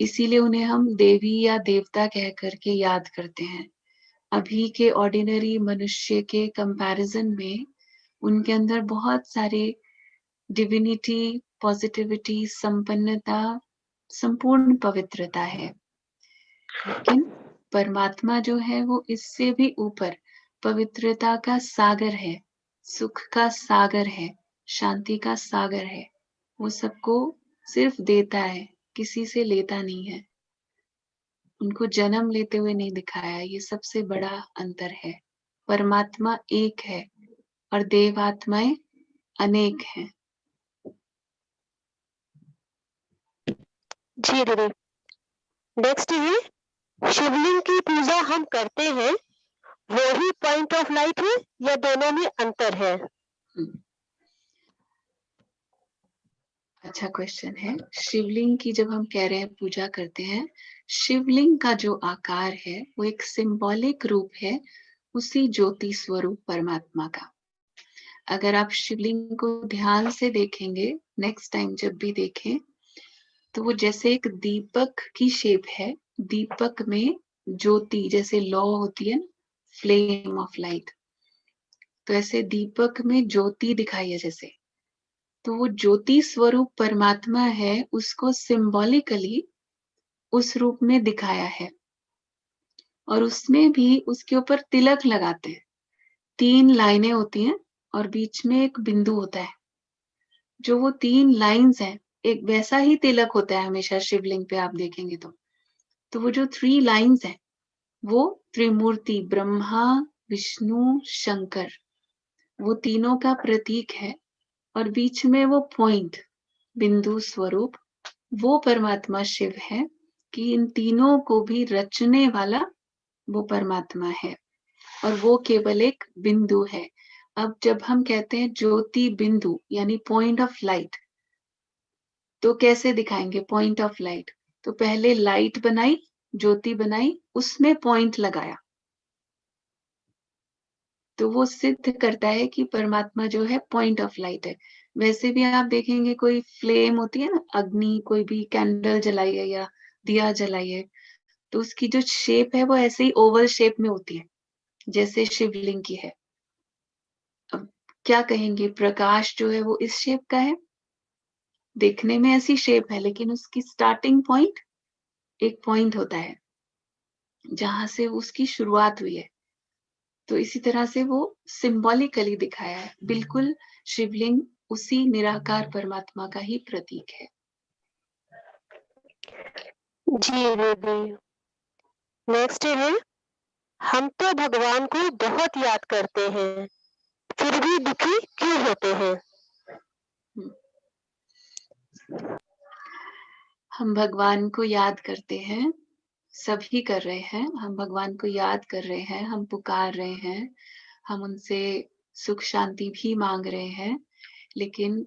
इसीलिए उन्हें हम देवी या देवता कह करके याद करते हैं। अभी के ऑर्डिनरी मनुष्य के कंपैरिजन में उनके अंदर बहुत सारे डिविनिटी, पॉजिटिविटी, संपन्नता, संपूर्ण पवित्रता है। लेकिन परमात्मा जो है वो इससे भी ऊपर पवित्रता का सागर है, सुख का सागर है, शांति का सागर है। वो सबको सिर्फ देता है, किसी से लेता नहीं है। उनको जन्म लेते हुए नहीं दिखाया। ये सबसे बड़ा अंतर है। परमात्मा एक है और देवात्माएं अनेक हैं। जी दीदी। नेक्स्ट है, शिवलिंग की पूजा हम करते हैं, वो ही पॉइंट ऑफ लाइट है या दोनों में अंतर है? अच्छा क्वेश्चन है। शिवलिंग की जब हम कह रहे हैं पूजा करते हैं, शिवलिंग का जो आकार है वो एक सिंबॉलिक रूप है उसी ज्योति स्वरूप परमात्मा का। अगर आप शिवलिंग को ध्यान से देखेंगे, नेक्स्ट टाइम जब भी देखें, तो वो जैसे एक दीपक की शेप है। दीपक में ज्योति जैसे लौ होती है, फ्लेम ऑफ लाइट, तो ऐसे दीपक में ज्योति दिखाई है जैसे। तो वो ज्योति स्वरूप परमात्मा है, उसको सिंबॉलिकली उस रूप में दिखाया है। और उसमें भी उसके ऊपर तिलक लगाते हैं। 3 लाइनें होती हैं और बीच में एक बिंदु होता है। जो वो 3 लाइंस हैं, एक वैसा ही तिलक होता है हमेशा शिवलिंग पे, आप देखेंगे तो वो जो 3 लाइंस हैं, वो त्रिमूर्ति ब्रह्मा, विष्णु, शंकर, वो तीनों का प्रतीक है। और बीच में वो पॉइंट, बिंदु स्वरूप, वो परमात्मा शिव है कि इन तीनों को भी रचने वाला वो परमात्मा है। और वो केवल एक बिंदु है। अब जब हम कहते हैं ज्योति बिंदु यानी पॉइंट ऑफ लाइट, तो कैसे दिखाएंगे पॉइंट ऑफ लाइट? तो पहले लाइट बनाई, ज्योति बनाई, उसमें पॉइंट लगाया, तो वो सिद्ध करता है कि परमात्मा जो है पॉइंट ऑफ लाइट है। वैसे भी आप देखेंगे कोई फ्लेम होती है ना, अग्नि, कोई भी कैंडल जलाई है या दिया जलाई है, तो उसकी जो शेप है वो ऐसे ही ओवल शेप में होती है जैसे शिवलिंग की है। अब क्या कहेंगे, प्रकाश जो है वो इस शेप का है, देखने में ऐसी शेप है, लेकिन उसकी स्टार्टिंग पॉइंट एक पॉइंट होता है जहां से उसकी शुरुआत हुई है। तो इसी तरह से वो सिंबॉलिकली दिखाया है। बिल्कुल शिवलिंग उसी निराकार परमात्मा का ही प्रतीक है। जी दीदी। नेक्स्ट है, हम तो भगवान को बहुत याद करते हैं, फिर भी दुखी क्यों होते हैं? हम भगवान को याद करते हैं, सभी कर रहे हैं। हम भगवान को याद कर रहे हैं, हम पुकार रहे हैं, हम उनसे सुख शांति भी मांग रहे हैं, लेकिन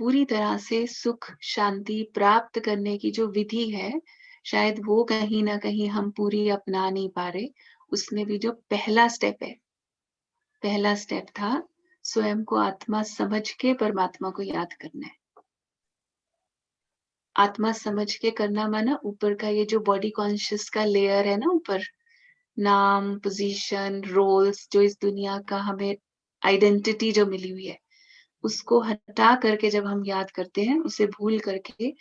पूरी तरह से सुख शांति प्राप्त करने की जो विधि है, शायद वो कहीं ना कहीं हम पूरी अपना नहीं पा रहे। उसमें भी जो पहला स्टेप है, पहला स्टेप था स्वयं को आत्मा समझ के परमात्मा को याद करना है। आत्मा समझ के करना माना ऊपर का ये जो बॉडी कॉन्शियस का लेयर है ना, ऊपर नाम, पोजीशन, रोल्स, जो इस दुनिया का हमें आइडेंटिटी जो मिली हुई है, उसको हटा करके जब हम याद करते हैं, उसे भूल करके,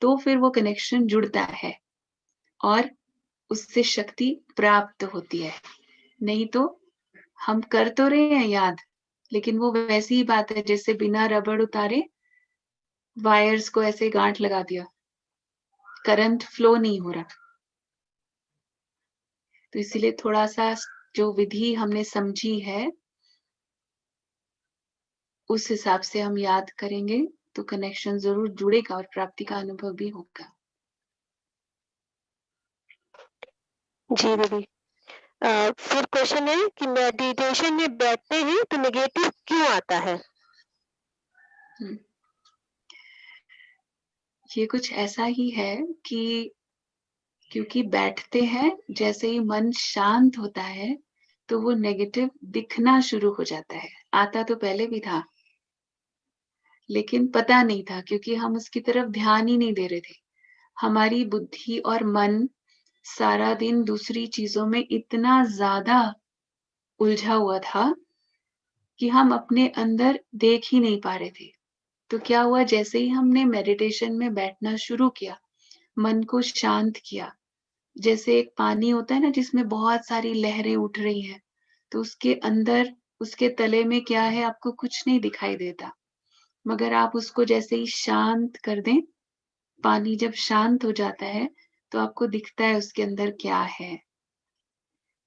तो फिर वो कनेक्शन जुड़ता है और उससे शक्ति प्राप्त होती है। नहीं तो हम कर तो रहे हैं याद, लेकिन वो वैसी ही बात है जैसे बिना रबड़ उतारे वायर्स को ऐसे गांठ लगा दिया, करंट फ्लो नहीं हो रहा। तो इसीलिए थोड़ा सा जो विधि हमने समझी है, उस हिसाब से हम याद करेंगे तो कनेक्शन जरूर जुड़ेगा और प्राप्ति का अनुभव भी होगा। जी दीदी। फिर क्वेश्चन है कि मेडिटेशन में बैठते हैं तो नेगेटिव क्यों आता है? ये कुछ ऐसा ही है कि क्योंकि बैठते हैं, जैसे ही मन शांत होता है तो वो नेगेटिव दिखना शुरू हो जाता है। आता तो पहले भी था, लेकिन पता नहीं था क्योंकि हम उसकी तरफ ध्यान ही नहीं दे रहे थे। हमारी बुद्धि और मन सारा दिन दूसरी चीजों में इतना ज्यादा उलझा हुआ था कि हम अपने अंदर देख ही नहीं पा रहे थे। तो क्या हुआ, जैसे ही हमने मेडिटेशन में बैठना शुरू किया, मन को शांत किया, जैसे एक पानी होता है ना जिसमें बहुत सारी लहरें उठ रही हैं, तो उसके अंदर, उसके तले में क्या है आपको कुछ नहीं दिखाई देता, मगर आप उसको जैसे ही शांत कर दें, पानी जब शांत हो जाता है तो आपको दिखता है उसके अंदर क्या है।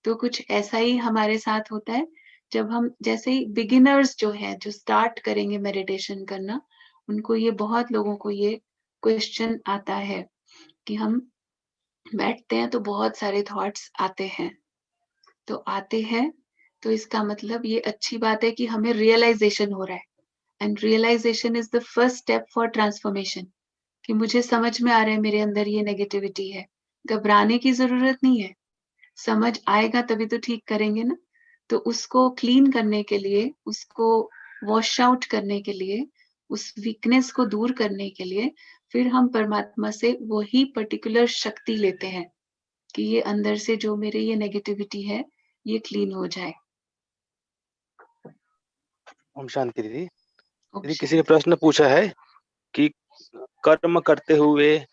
तो कुछ ऐसा ही हमारे साथ होता है जब हम, जैसे ही बिगिनर्स जो हैं, जो स्टार्ट करेंगे मेडिटेशन करना, उनको ये, बहुत लोगों को ये क्वेश्चन आता है कि हम बैठते हैं तो बहुत सारे थॉट्स आते हैं। तो आते हैं तो इसका मतलब ये अच्छी बात है कि हमें रियलाइजेशन हो रहा है, and realisation is the first step for transformation, कि मुझे समझ में आ रहा है मेरे अंदर ये नेगेटिविटी है। घबराने की जरूरत नहीं है, समझ आएगा तभी तो ठीक करेंगे ना। तो उसको क्लीन करने के लिए, उसको वॉश आउट करने के लिए, उस वीकनेस को दूर करने के लिए फिर हम परमात्मा से वही पर्टिकुलर शक्ति लेते हैं कि ये अंदर से जो मेरे ये नेगेटिविटी है ये क्लीन हो जाए। ओम शांति दीदी। ओम दीदी किसी ने शांति। प्रश्न पूछा है कि कर्म करते हुए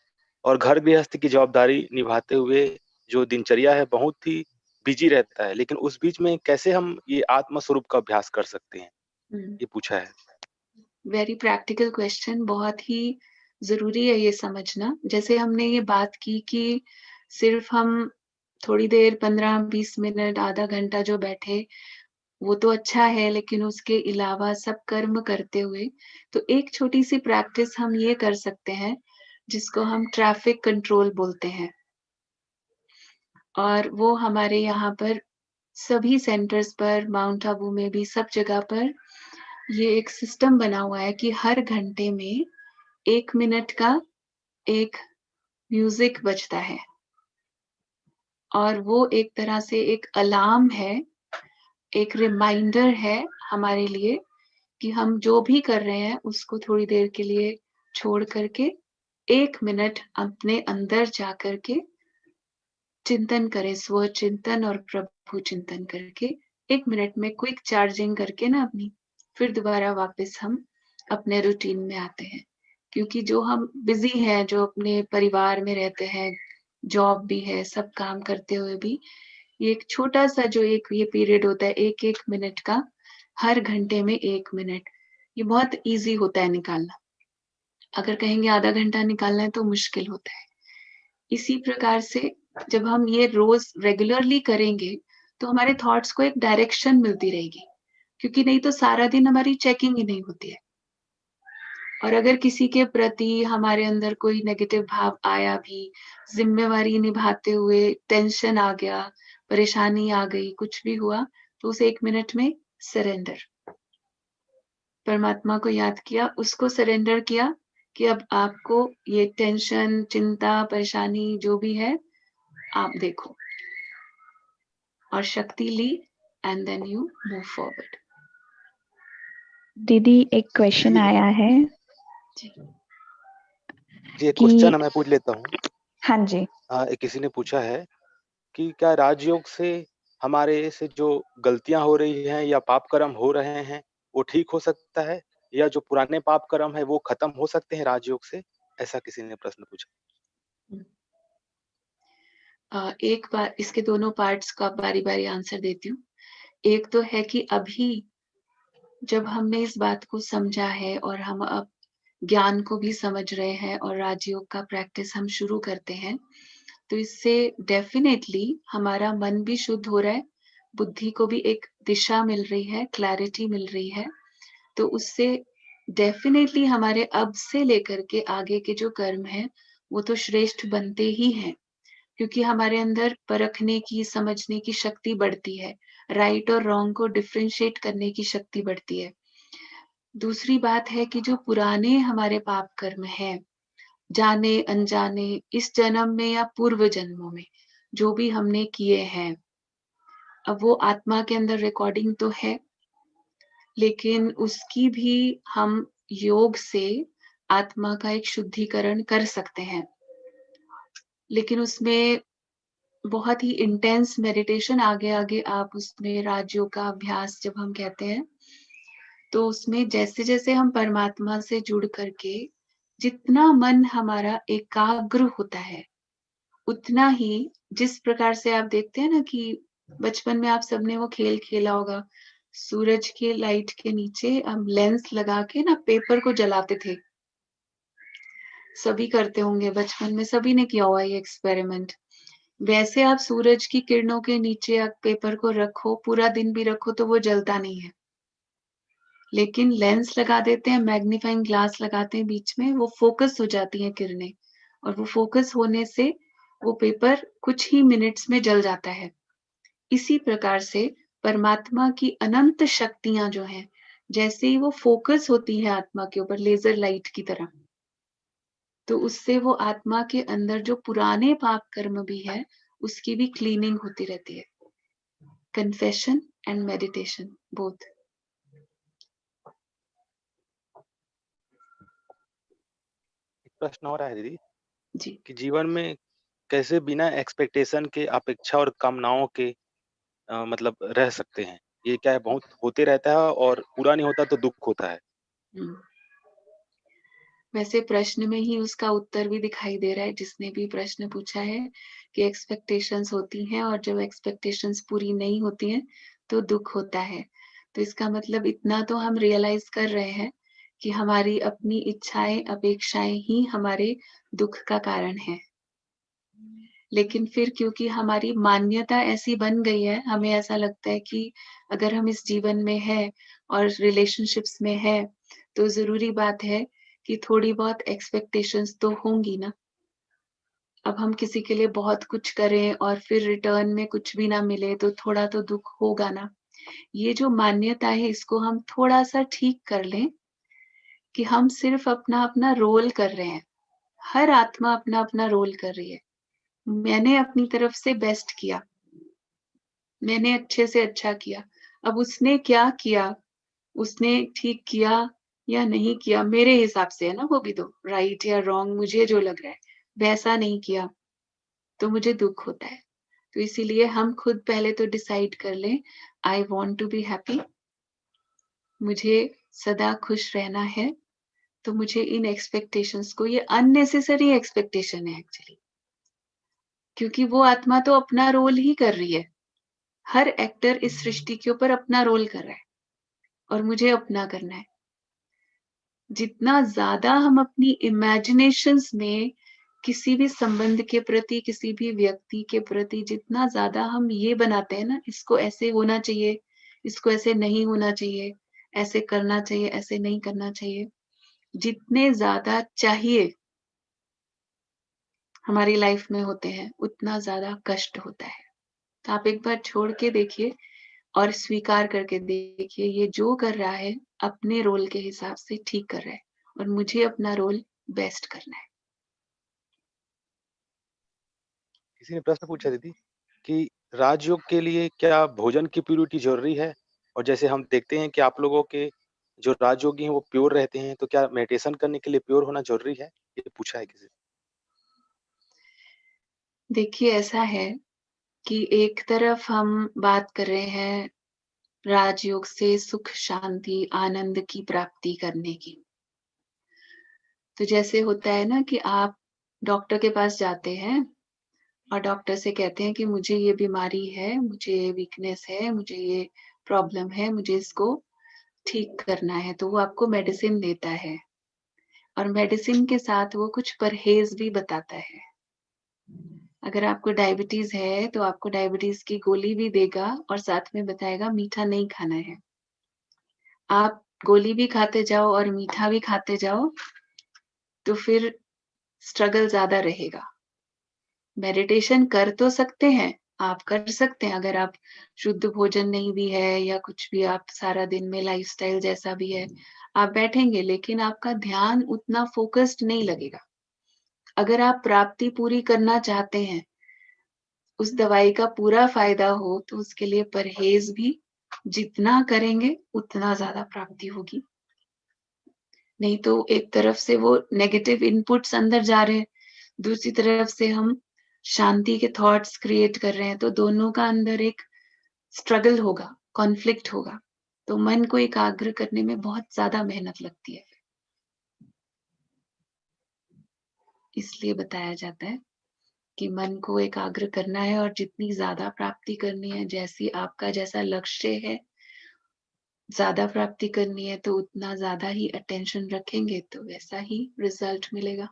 और घर गृहस्थी की जवाबदारी निभाते हुए जो दिनचर्या है बहुत ही बिजी रहता है, लेकिन उस बीच में कैसे हम ये आत्म स्वरूप का अभ्यास कर सकते हैं, ये पूछा है। वेरी प्रैक्टिकल क्वेश्चन, बहुत ही जरूरी है ये समझना। जैसे हमने ये बात की कि सिर्फ हम थोड़ी देर 15-20 मिनट, आधा घंटा जो बैठे वो तो अच्छा है, लेकिन उसके अलावा सब कर्म करते हुए तो एक छोटी सी प्रैक्टिस हम ये कर सकते हैं जिसको हम ट्रैफिक कंट्रोल बोलते हैं। और वो हमारे यहाँ पर सभी सेंटर्स पर, माउंट आबू में भी, सब जगह पर ये एक सिस्टम बना हुआ है कि हर घंटे में 1 मिनट का एक म्यूजिक बजता है, और वो एक तरह से एक अलार्म है, एक रिमाइंडर है हमारे लिए कि हम जो भी कर रहे हैं उसको थोड़ी देर के लिए छोड़ करके 1 मिनट अपने अंदर जा करके चिंतन करें, स्व चिंतन और प्रभु चिंतन करके 1 मिनट में क्विक चार्जिंग करके ना अपनी, फिर दोबारा वापस हम अपने रूटीन में आते हैं। क्योंकि जो हम बिजी हैं, जो अपने परिवार में रहते हैं, जॉब भी है, सब काम करते हुए भी ये एक छोटा सा जो एक ये पीरियड होता है 1-1 मिनट का, हर घंटे में 1 मिनट, ये बहुत ईज़ी होता है निकालना। अगर कहेंगे आधा घंटा निकालना है तो मुश्किल होता है। इसी प्रकार से जब हम ये रोज़ रेगुलरली करेंगे, तो हमारे थॉट्स को एक डायरेक्शन मिलती रहेगी, क्योंकि नहीं तो सारा दिन हमारी चेकिंग ही नहीं होती है। और अगर किसी के प्रति हमारे अंदर कोई नेगेटिव भाव आया भी, ज़िम्मेवारी निभाते हुए टेंशन आ गया, परेशानी आ गई, कुछ भी हुआ, तो उस 1 मिनट में सरेंडर, परमात्मा को याद किया, उसको सरेंडर किया कि अब आपको ये टेंशन, चिंता, परेशानी जो भी है, आप देखो, और शक्ति ली, and then you move forward. दीदी एक क्वेश्चन आया है जी। जी एक कि क्वेश्चन मैं पूछ लेता हूँ। हाँ जी, किसी ने पूछा है कि क्या राजयोग से हमारे से जो गलतियां हो रही हैं या पाप कर्म हो रहे हैं वो ठीक हो सकता है, या जो पुराने पाप कर्म है वो खत्म हो सकते हैं राजयोग से? ऐसा किसी ने प्रश्न पूछा। एक बार इसके दोनों पार्ट्स का बारी-बारी आंसर देती हूँ। एक तो है कि अभी जब हमने इस बात को समझा है और हम अब ज्ञान को भी समझ रहे हैं और राजयोग का प्रैक्टिस हम शुरू करते हैं, तो इससे डेफिनेटली हमारा मन भी शुद्ध हो रहा है, बुद्धि को भी एक दिशा मिल रही है, क्लैरिटी मिल रही है। तो उससे डेफिनेटली हमारे अब से लेकर के आगे के जो कर्म हैं, वो तो श्रेष्ठ बनते ही हैं, क्योंकि हमारे अंदर परखने की, समझने की शक्ति बढ़ती है, राइट और रॉन्ग को डिफरेंशिएट करने की शक्ति बढ़ती है। दूसरी बात है कि जो पुराने हमारे पाप कर्म हैं, जाने अनजाने, इस जन्म में या पूर्व जन्मों में जो भी हमने किए हैं, अब वो आत्मा के अंदर रिकॉर्डिंग तो है, लेकिन उसकी भी हम योग से आत्मा का एक शुद्धिकरण कर सकते हैं। लेकिन उसमें बहुत ही इंटेंस मेडिटेशन, आगे आगे आप उसमें राजयोग का अभ्यास जब हम कहते हैं, तो उसमें जैसे जैसे हम परमात्मा से जुड़ करके जितना मन हमारा एकाग्र होता है, उतना ही, जिस प्रकार से आप देखते हैं ना कि बचपन में आप सबने वो खेल खेला होगा, सूरज के लाइट के नीचे हम लेंस लगा के ना पेपर को जलाते थे, सभी करते होंगे बचपन में, सभी ने किया हुआ ये एक्सपेरिमेंट। वैसे आप सूरज की किरणों के नीचे आप पेपर को रखो, पूरा दिन भी रखो तो वो जलता नहीं है, लेकिन लेंस लगा देते हैं, मैग्नीफाइंग ग्लास लगाते हैं बीच में, वो फोकस हो जाती हैं किरणें, और वो फोकस होने से वो पेपर कुछ ही मिनट्स में जल जाता है। इसी प्रकार से परमात्मा की अनंत शक्तियां जो हैं, जैसे ही वो फोकस होती है आत्मा के ऊपर लेजर लाइट की तरह, तो उससे वो आत्मा के अंदर जो पुराने पाप कर्म भी है उसकी भी क्लीनिंग होती रहती है। Confession and meditation both. एक प्रश्न और है दीदी जी, कि जीवन में कैसे बिना एक्सपेक्टेशन के, अपेक्षा और कामनाओं के मतलब रह सकते हैं? ये क्या है, बहुत होते रहता है और पूरा नहीं होता तो दुःख होता है। हम्म। वैसे प्रश्न में ही उसका उत्तर भी दिखाई दे रहा है, जिसने भी प्रश्न पूछा है, कि एक्सपेक्टेशंस होती हैं और जब एक्सपेक्टेशंस पूरी नहीं होती हैं तो दुख होता है। तो इसका मतलब इतना तो हम रियलाइज कर रहे हैं कि हमारी अपनी इच्छाएं, अपेक्षाएं ही हमारे दुख का कारण है। लेकिन फिर क्योंकि हमारी मान्यता ऐसी बन गई है, हमें ऐसा लगता है कि अगर हम इस जीवन में हैं और रिलेशनशिप्स में हैं, तो ज़रूरी बात है कि थोड़ी बहुत एक्सपेक्टेशंस तो होंगी ना। अब हम किसी के लिए बहुत कुछ करें और फिर रिटर्न में कुछ भी ना मिले तो थोड़ा तो दुःख होगा ना। ये जो मान्यता है इसको हम थोड़ा-सा ठीक कर लें कि हम सिर्फ़ अपना-अपना रोल कर रहे हैं। हर आत्मा अपना-अपना रोल कर रही है। मैंने अपनी तरफ से बेस्ट किया। मैंने अच्छे से अच्छा किया। अब उसने क्या किया, उसने ठीक किया या नहीं किया, मेरे हिसाब से है ना वो भी तो, राइट या रॉन्ग मुझे जो लग रहा है, वैसा नहीं किया, तो मुझे दुःख होता है। तो इसीलिए हम खुद पहले तो डिसाइड कर लें, I want to be happy, मुझे सदा खुश रहना है, तो मुझे इन एक्सपेक्टेशंस को, ये अननेसेसरी एक्सपेक्टेशन है एक्चुअली, क्योंकि वो आत्मा तो अपना रोल ही कर रही है। हर एक्टर इस सृष्टि के ऊपर अपना रोल कर रहा है और मुझे अपना करना है। जितना ज़्यादा हम अपनी इमेजिनेशंस में किसी भी संबंध के प्रति, किसी भी व्यक्ति के प्रति जितना ज़्यादा हम ये बनाते हैं ना, इसको ऐसे होना चाहिए, इसको ऐसे नहीं होना चाहिए, ऐसे करना चाहिए, ऐसे नहीं करना चाहिए। जितने ज़्यादा चाहिए हमारी लाइफ में होते हैं, उतना ज़्यादा कष्ट होता है। तो आप एक बार छोड़ के देखिए और स्वीकार करके देखिए, ये जो कर रहा है अपने रोल के हिसाब से ठीक कर रहा है और मुझे अपना रोल बेस्ट करना है। किसी ने प्रश्न पूछा दीदी कि राजयोग के लिए क्या भोजन की प्योरिटी ज़रूरी है? और जैसे हम देखते हैं कि आप लोगों के जो राजयोगी हैं वो प्योर रहते हैं, तो क्या मेडिटेशन करने के लिए प्योर होना ज़रूरी है? ये पूछा है किसी ने। देखिए ऐसा है कि एक तरफ हम बात कर रहे हैं राजयोग से सुख, शांति, आनंद की प्राप्ति करने की। तो जैसे होता है ना कि आप डॉक्टर के पास जाते हैं और डॉक्टर से कहते हैं कि मुझे ये बीमारी है, मुझे ये वीकनेस है, मुझे ये प्रॉब्लम है, मुझे इसको ठीक करना है, तो वो आपको मेडिसिन देता है और मेडिसिन के साथ वो कुछ परहेज़ भी बताता है। अगर आपको डायबिटीज़ है, तो आपको डायबिटीज़ की गोली भी देगा और साथ में बताएगा मीठा नहीं खाना है। आप गोली भी खाते जाओ और मीठा भी खाते जाओ, तो फिर स्ट्रगल ज़्यादा रहेगा। मेडिटेशन कर तो सकते हैं, आप कर सकते हैं अगर आप शुद्ध भोजन नहीं भी है या कुछ भी, आप सारा दिन में लाइफ़स्टाइल जैसा भी है, आप बैठेंगे लेकिन आपका ध्यान उतना फ़ोकस्ड नहीं लगेगा। अगर आप प्राप्ति पूरी करना चाहते हैं, उस दवाई का पूरा फ़ायदा हो, तो उसके लिए परहेज़ भी जितना करेंगे, उतना ज़्यादा प्राप्ति होगी। नहीं तो एक तरफ से वो नेगेटिव इनपुट्स अंदर जा रहे हैं, दूसरी तरफ से हम शांति के थॉट्स क्रिएट कर रहे हैं, तो दोनों का अंदर एक स्ट्रगल होगा, कॉन्फ्लिक्ट होगा। तो मन को एकाग्र करने में बहुत ज्यादा मेहनत लगती है, इसलिए बताया जाता है कि मन को एकाग्र करना है और जितनी ज्यादा प्राप्ति करनी है, जैसी आपका जैसा लक्ष्य है, ज्यादा प्राप्ति करनी है, तो उतना ज्यादा ही अटेंशन रखेंगे तो वैसा ही रिजल्ट मिलेगा।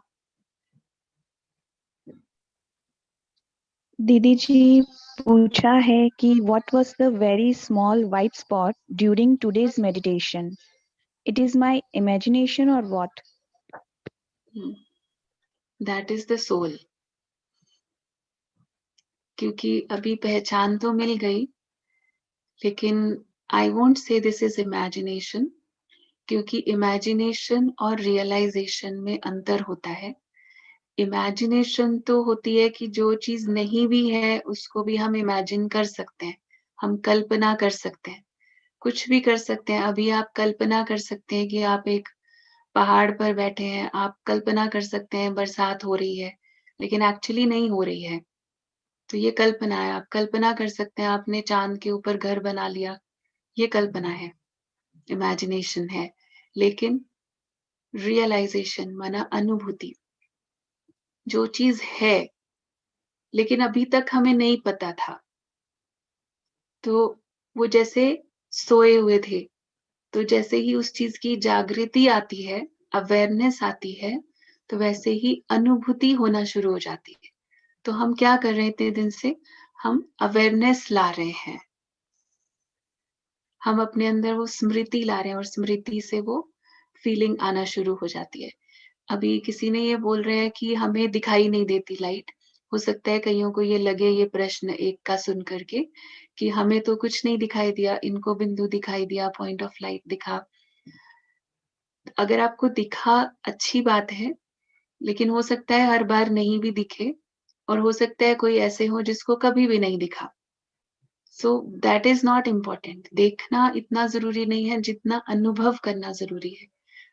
दीदी जी पूछा है कि what was the very small white spot during today's meditation? It is my imagination or what? That is the soul. क्योंकि अभी पहचान तो मिल गई, लेकिन I won't say this is imagination, क्योंकि इमेजिनेशन और रियलाइजेशन में अंतर होता है। इमेजिनेशन तो होती है कि जो चीज नहीं भी है उसको भी हम इमेजिन कर सकते हैं, हम कल्पना कर सकते हैं, कुछ भी कर सकते हैं। अभी आप कल्पना कर सकते हैं कि आप एक पहाड़ पर बैठे हैं, आप कल्पना कर सकते हैं बरसात हो रही है, लेकिन एक्चुअली नहीं हो रही है, तो ये कल्पना है। आप कल्पना कर सकते हैं आपने चांद के ऊपर घर बना लिया, ये कल्पना है, इमेजिनेशन है। लेकिन रियलाइजेशन माना अनुभूति, जो चीज है लेकिन अभी तक हमें नहीं पता था, तो वो जैसे सोए हुए थे, तो जैसे ही उस चीज की जागृति आती है, अवेयरनेस आती है, तो वैसे ही अनुभूति होना शुरू हो जाती है। तो हम क्या कर रहे हैं इतने दिन से, हम अवेयरनेस ला रहे हैं, हम अपने अंदर वो स्मृति ला रहे हैं और स्मृति से वो फीलिंग आना शुरू हो जाती है। अभी किसी ने ये बोल रहे हैं कि हमें दिखाई नहीं देती लाइट। हो सकता है कईयों को ये लगे, ये प्रश्न एक का सुन करके, कि हमें तो कुछ नहीं दिखाई दिया, इनको बिंदु दिखाई दिया, पॉइंट ऑफ लाइट दिखा। अगर आपको दिखा अच्छी बात है, लेकिन हो सकता है हर बार नहीं भी दिखे, और हो सकता है कोई ऐसे हो जिसको कभी भी नहीं दिखा। So that is not important. देखना इतना जरूरी नहीं है जितना अनुभव करना जरूरी है।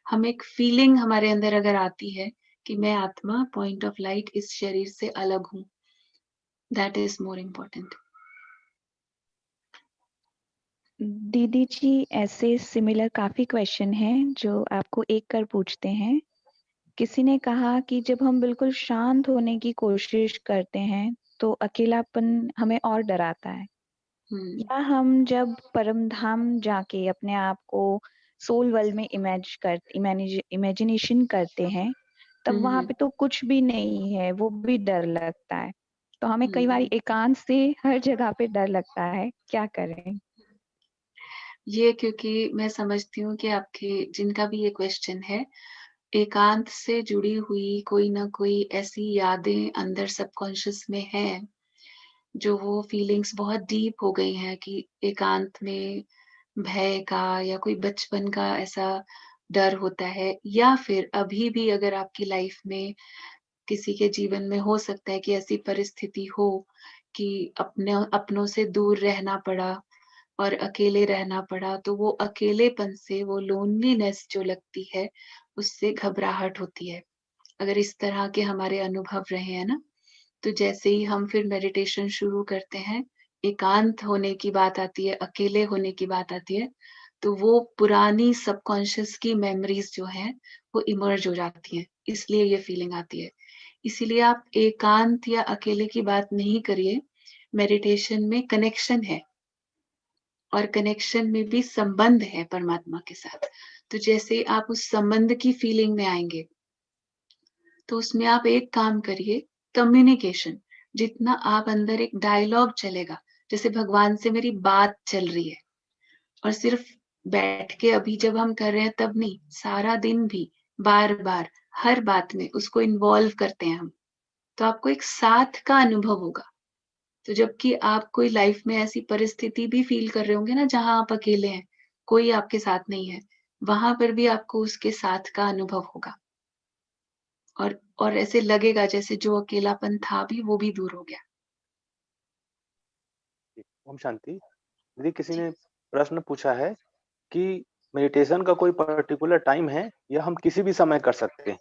हम एक फीलिंग हमारे अंदर अगर आती है कि मैं आत्मा, पॉइंट ऑफ लाइट, इस शरीर से अलग हूं, दैट इज मोर इम्पोर्टेंट। दीदी जी ऐसे सिमिलर काफी क्वेश्चन हैं जो आपको एक कर पूछते हैं। किसी ने कहा कि जब हम बिल्कुल शांत होने की कोशिश करते हैं तो अकेलापन हमें और डराता है, या हम जब परम धाम जाके अपने आप को सोल वर्ल्ड में इमेजिनेशन करते हैं तब वहां पे तो कुछ भी नहीं है, वो भी डर लगता है। तो हमें कई बार एकांत से हर जगह पे डर लगता है, क्या करें? ये क्योंकि मैं समझती हूँ कि आपके जिनका भी ये क्वेश्चन है, एकांत से जुड़ी हुई कोई ना कोई ऐसी यादें अंदर सबकॉन्शियस में है, जो वो फीलिंग्स बहुत डीप हो गई हैं कि एकांत में भय का या कोई बचपन का ऐसा डर होता है, या फिर अभी भी अगर आपकी लाइफ में किसी के जीवन में हो सकता है कि ऐसी परिस्थिति हो कि अपनों से दूर रहना पड़ा और अकेले रहना पड़ा, तो वो अकेलेपन से, वो लोनलीनेस जो लगती है, उससे घबराहट होती है। अगर इस तरह के हमारे अनुभव रहे हैं ना, तो जैसे ही हम फिर मेडिटेशन शुरू करते हैं, एकांत होने की बात आती है, अकेले होने की बात आती है, तो वो पुरानी सबकॉन्शियस की मेमोरीज जो हैं वो इमर्ज हो जाती हैं, इसलिए ये फीलिंग आती है। इसीलिए आप एकांत या अकेले की बात नहीं करिए। मेडिटेशन में कनेक्शन है, और कनेक्शन में भी संबंध है परमात्मा के साथ। तो जैसे आप उस संबंध की फीलिंग में आएंगे, तो उसमें आप एक काम करिए, कम्युनिकेशन। जितना आप अंदर एक डायलॉग चलेगा, जैसे भगवान से मेरी बात चल रही है, और सिर्फ बैठ के अभी जब हम कर रहे हैं तब नहीं, सारा दिन भी बार बार हर बात में उसको इन्वॉल्व करते हैं हम, तो आपको एक साथ का अनुभव होगा। तो जबकि आप कोई लाइफ में ऐसी परिस्थिति भी फील कर रहे होंगे ना जहां आप अकेले हैं, कोई आपके साथ नहीं है, वहां पर भी आपको उसके साथ का अनुभव होगा, और ऐसे लगेगा जैसे जो अकेलापन था भी वो भी दूर हो गया। ओम शांति। यदि किसी ने प्रश्न पूछा है कि मेडिटेशन का कोई पर्टिकुलर टाइम है या हम किसी भी समय कर सकते हैं,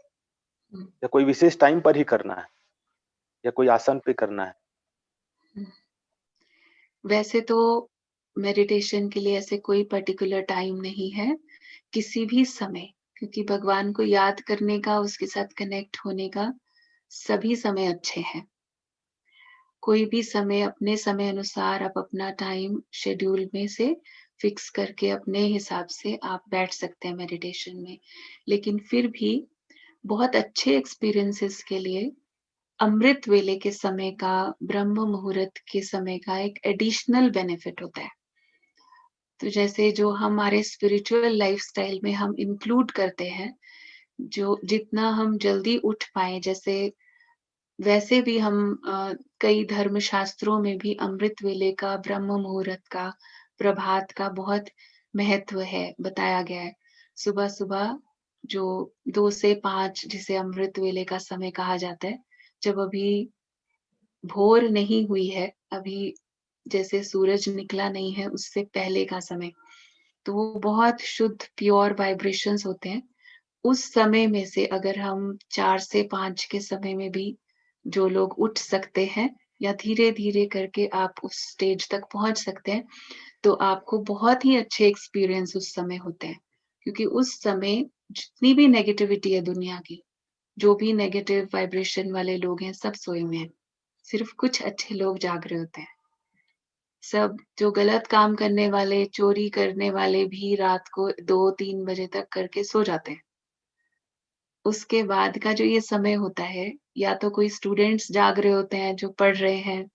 या कोई विशेष टाइम पर ही करना है? या कोई आसन पे करना है? वैसे तो मेडिटेशन के लिए ऐसे कोई पर्टिकुलर टाइम नहीं है, किसी भी समय, क्योंकि भगवान को याद करने का, उसके साथ कनेक्ट होने का सभी समय अच्छे हैं। कोई भी समय अपने समय अनुसार आप अपना टाइम शेड्यूल में से फिक्स करके अपने हिसाब से आप बैठ सकते हैं मेडिटेशन में। लेकिन फिर भी बहुत अच्छे एक्सपीरियंसेस के लिए अमृत वेले के समय का, ब्रह्म मुहूर्त के समय का एक एडिशनल बेनिफिट होता है। तो जैसे जो हमारे स्पिरिचुअल लाइफस्टाइल में हम इंक्लूड करते हैं, जो जितना हम जल्दी उठ पाएँ, जैसे वैसे भी हम कई धर्म शास्त्रों में भी अमृत वेले का, ब्रह्म मुहूर्त का, प्रभात का बहुत महत्व है, बताया गया है। सुबह-सुबह जो 2 से 5 जिसे अमृत वेले का समय कहा जाता है, जब अभी भोर नहीं हुई है, अभी जैसे सूरज निकला नहीं है, उससे पहले का समय, तो वो बहुत शुद्ध प्योर वाइब्रेशंस होते हैं। उस समय में से अगर हम 4 से 5 के समय में भी जो लोग उठ सकते हैं या धीरे-धीरे करके आप उस स्टेज तक पहुँच सकते हैं, तो आपको बहुत ही अच्छे एक्सपीरियंस उस समय होते हैं। क्योंकि उस समय जितनी भी नेगेटिविटी है दुनिया की, जो भी नेगेटिव वाइब्रेशन वाले लोग हैं, सब सोए हुए हैं। सिर्फ कुछ अच्छे लोग जाग रहे होते हैं। सब जो गलत काम करने वाले, चोरी करने वाले भी रात को 2-3 बजे तक करके सो जाते हैं। उसके बाद का जो ये समय होता है, या तो कोई स्टूडेंट्स जाग रहे होते हैं जो पढ़ रहे हैं,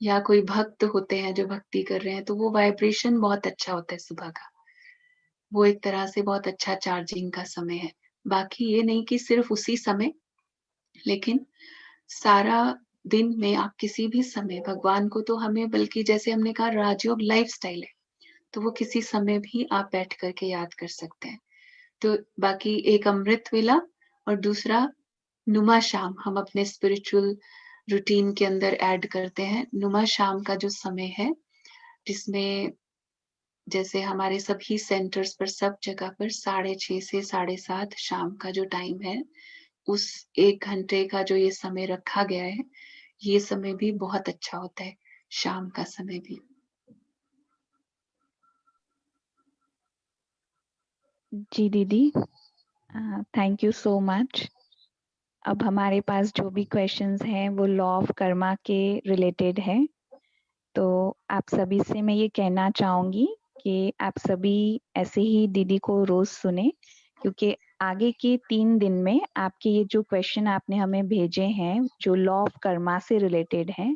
या कोई भक्त होते हैं जो भक्ति कर रहे हैं, तो वो वाइब्रेशन बहुत अच्छा होता है सुबह का। वो एक तरह से बहुत अच्छा चार्जिंग का समय है। बाकी ये नहीं कि सिर्फ उसी समय, लेकिन सारा दिन में आप किसी भी समय भगवान को, तो हमें बल्कि जैसे हमने कहा राजयोग लाइफ़स्टाइल है, तो वो किसी समय भी आप बैठ कर के याद कर सकते हैं। तो बाकी एक अमृत वेला और दूसरा नुमा शाम हम अपने स्पिरिचुअल रूटीन के अंदर ऐड करते हैं। नुमा शाम का जो समय है, जिसमें जैसे हमारे सभी सेंटर्स पर, सब जगह पर 6:30 से 7:30 शाम का जो टाइम है, उस 1 घंटे का जो ये समय रखा गया है, ये समय भी बहुत अच्छा होता है, शाम का समय भी। जी दीदी, थैंक यू सो मच। अब हमारे पास जो भी क्वेश्चंस हैं वो लॉ ऑफ कर्मा के रिलेटेड है। तो आप सभी से मैं ये कहना चाहूंगी कि आप सभी ऐसे ही दीदी को रोज सुने, क्योंकि आगे के 3 दिन में आपके ये जो क्वेश्चन आपने हमें भेजे हैं जो लॉ ऑफ कर्मा से रिलेटेड हैं,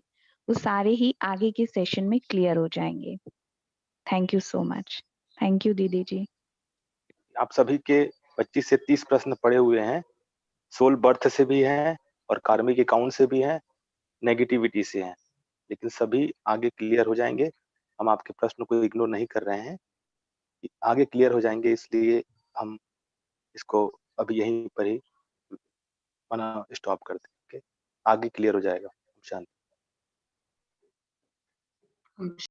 वो सारे ही आगे के सेशन में क्लियर हो जाएंगे। Thank you so much. Thank you दीदी जी। आप सभी के 25 से 30 प्रश्न पड़े हुए हैं। सोल बर्थ से भी हैं और कार्मिक अकाउंट से भी हैं, नेगेटिविटी से हैं, लेकिन सभी आगे क्लियर हो जाएंगे। हम आपके प्रश्न को इग्नोर नहीं कर रहे हैं, आगे क्लियर हो जाएंगे, इसलिए हम इसको अभी यहीं पर ही स्टॉप कर देंगे। आगे क्लियर हो जाएगा। शांति। हुँ।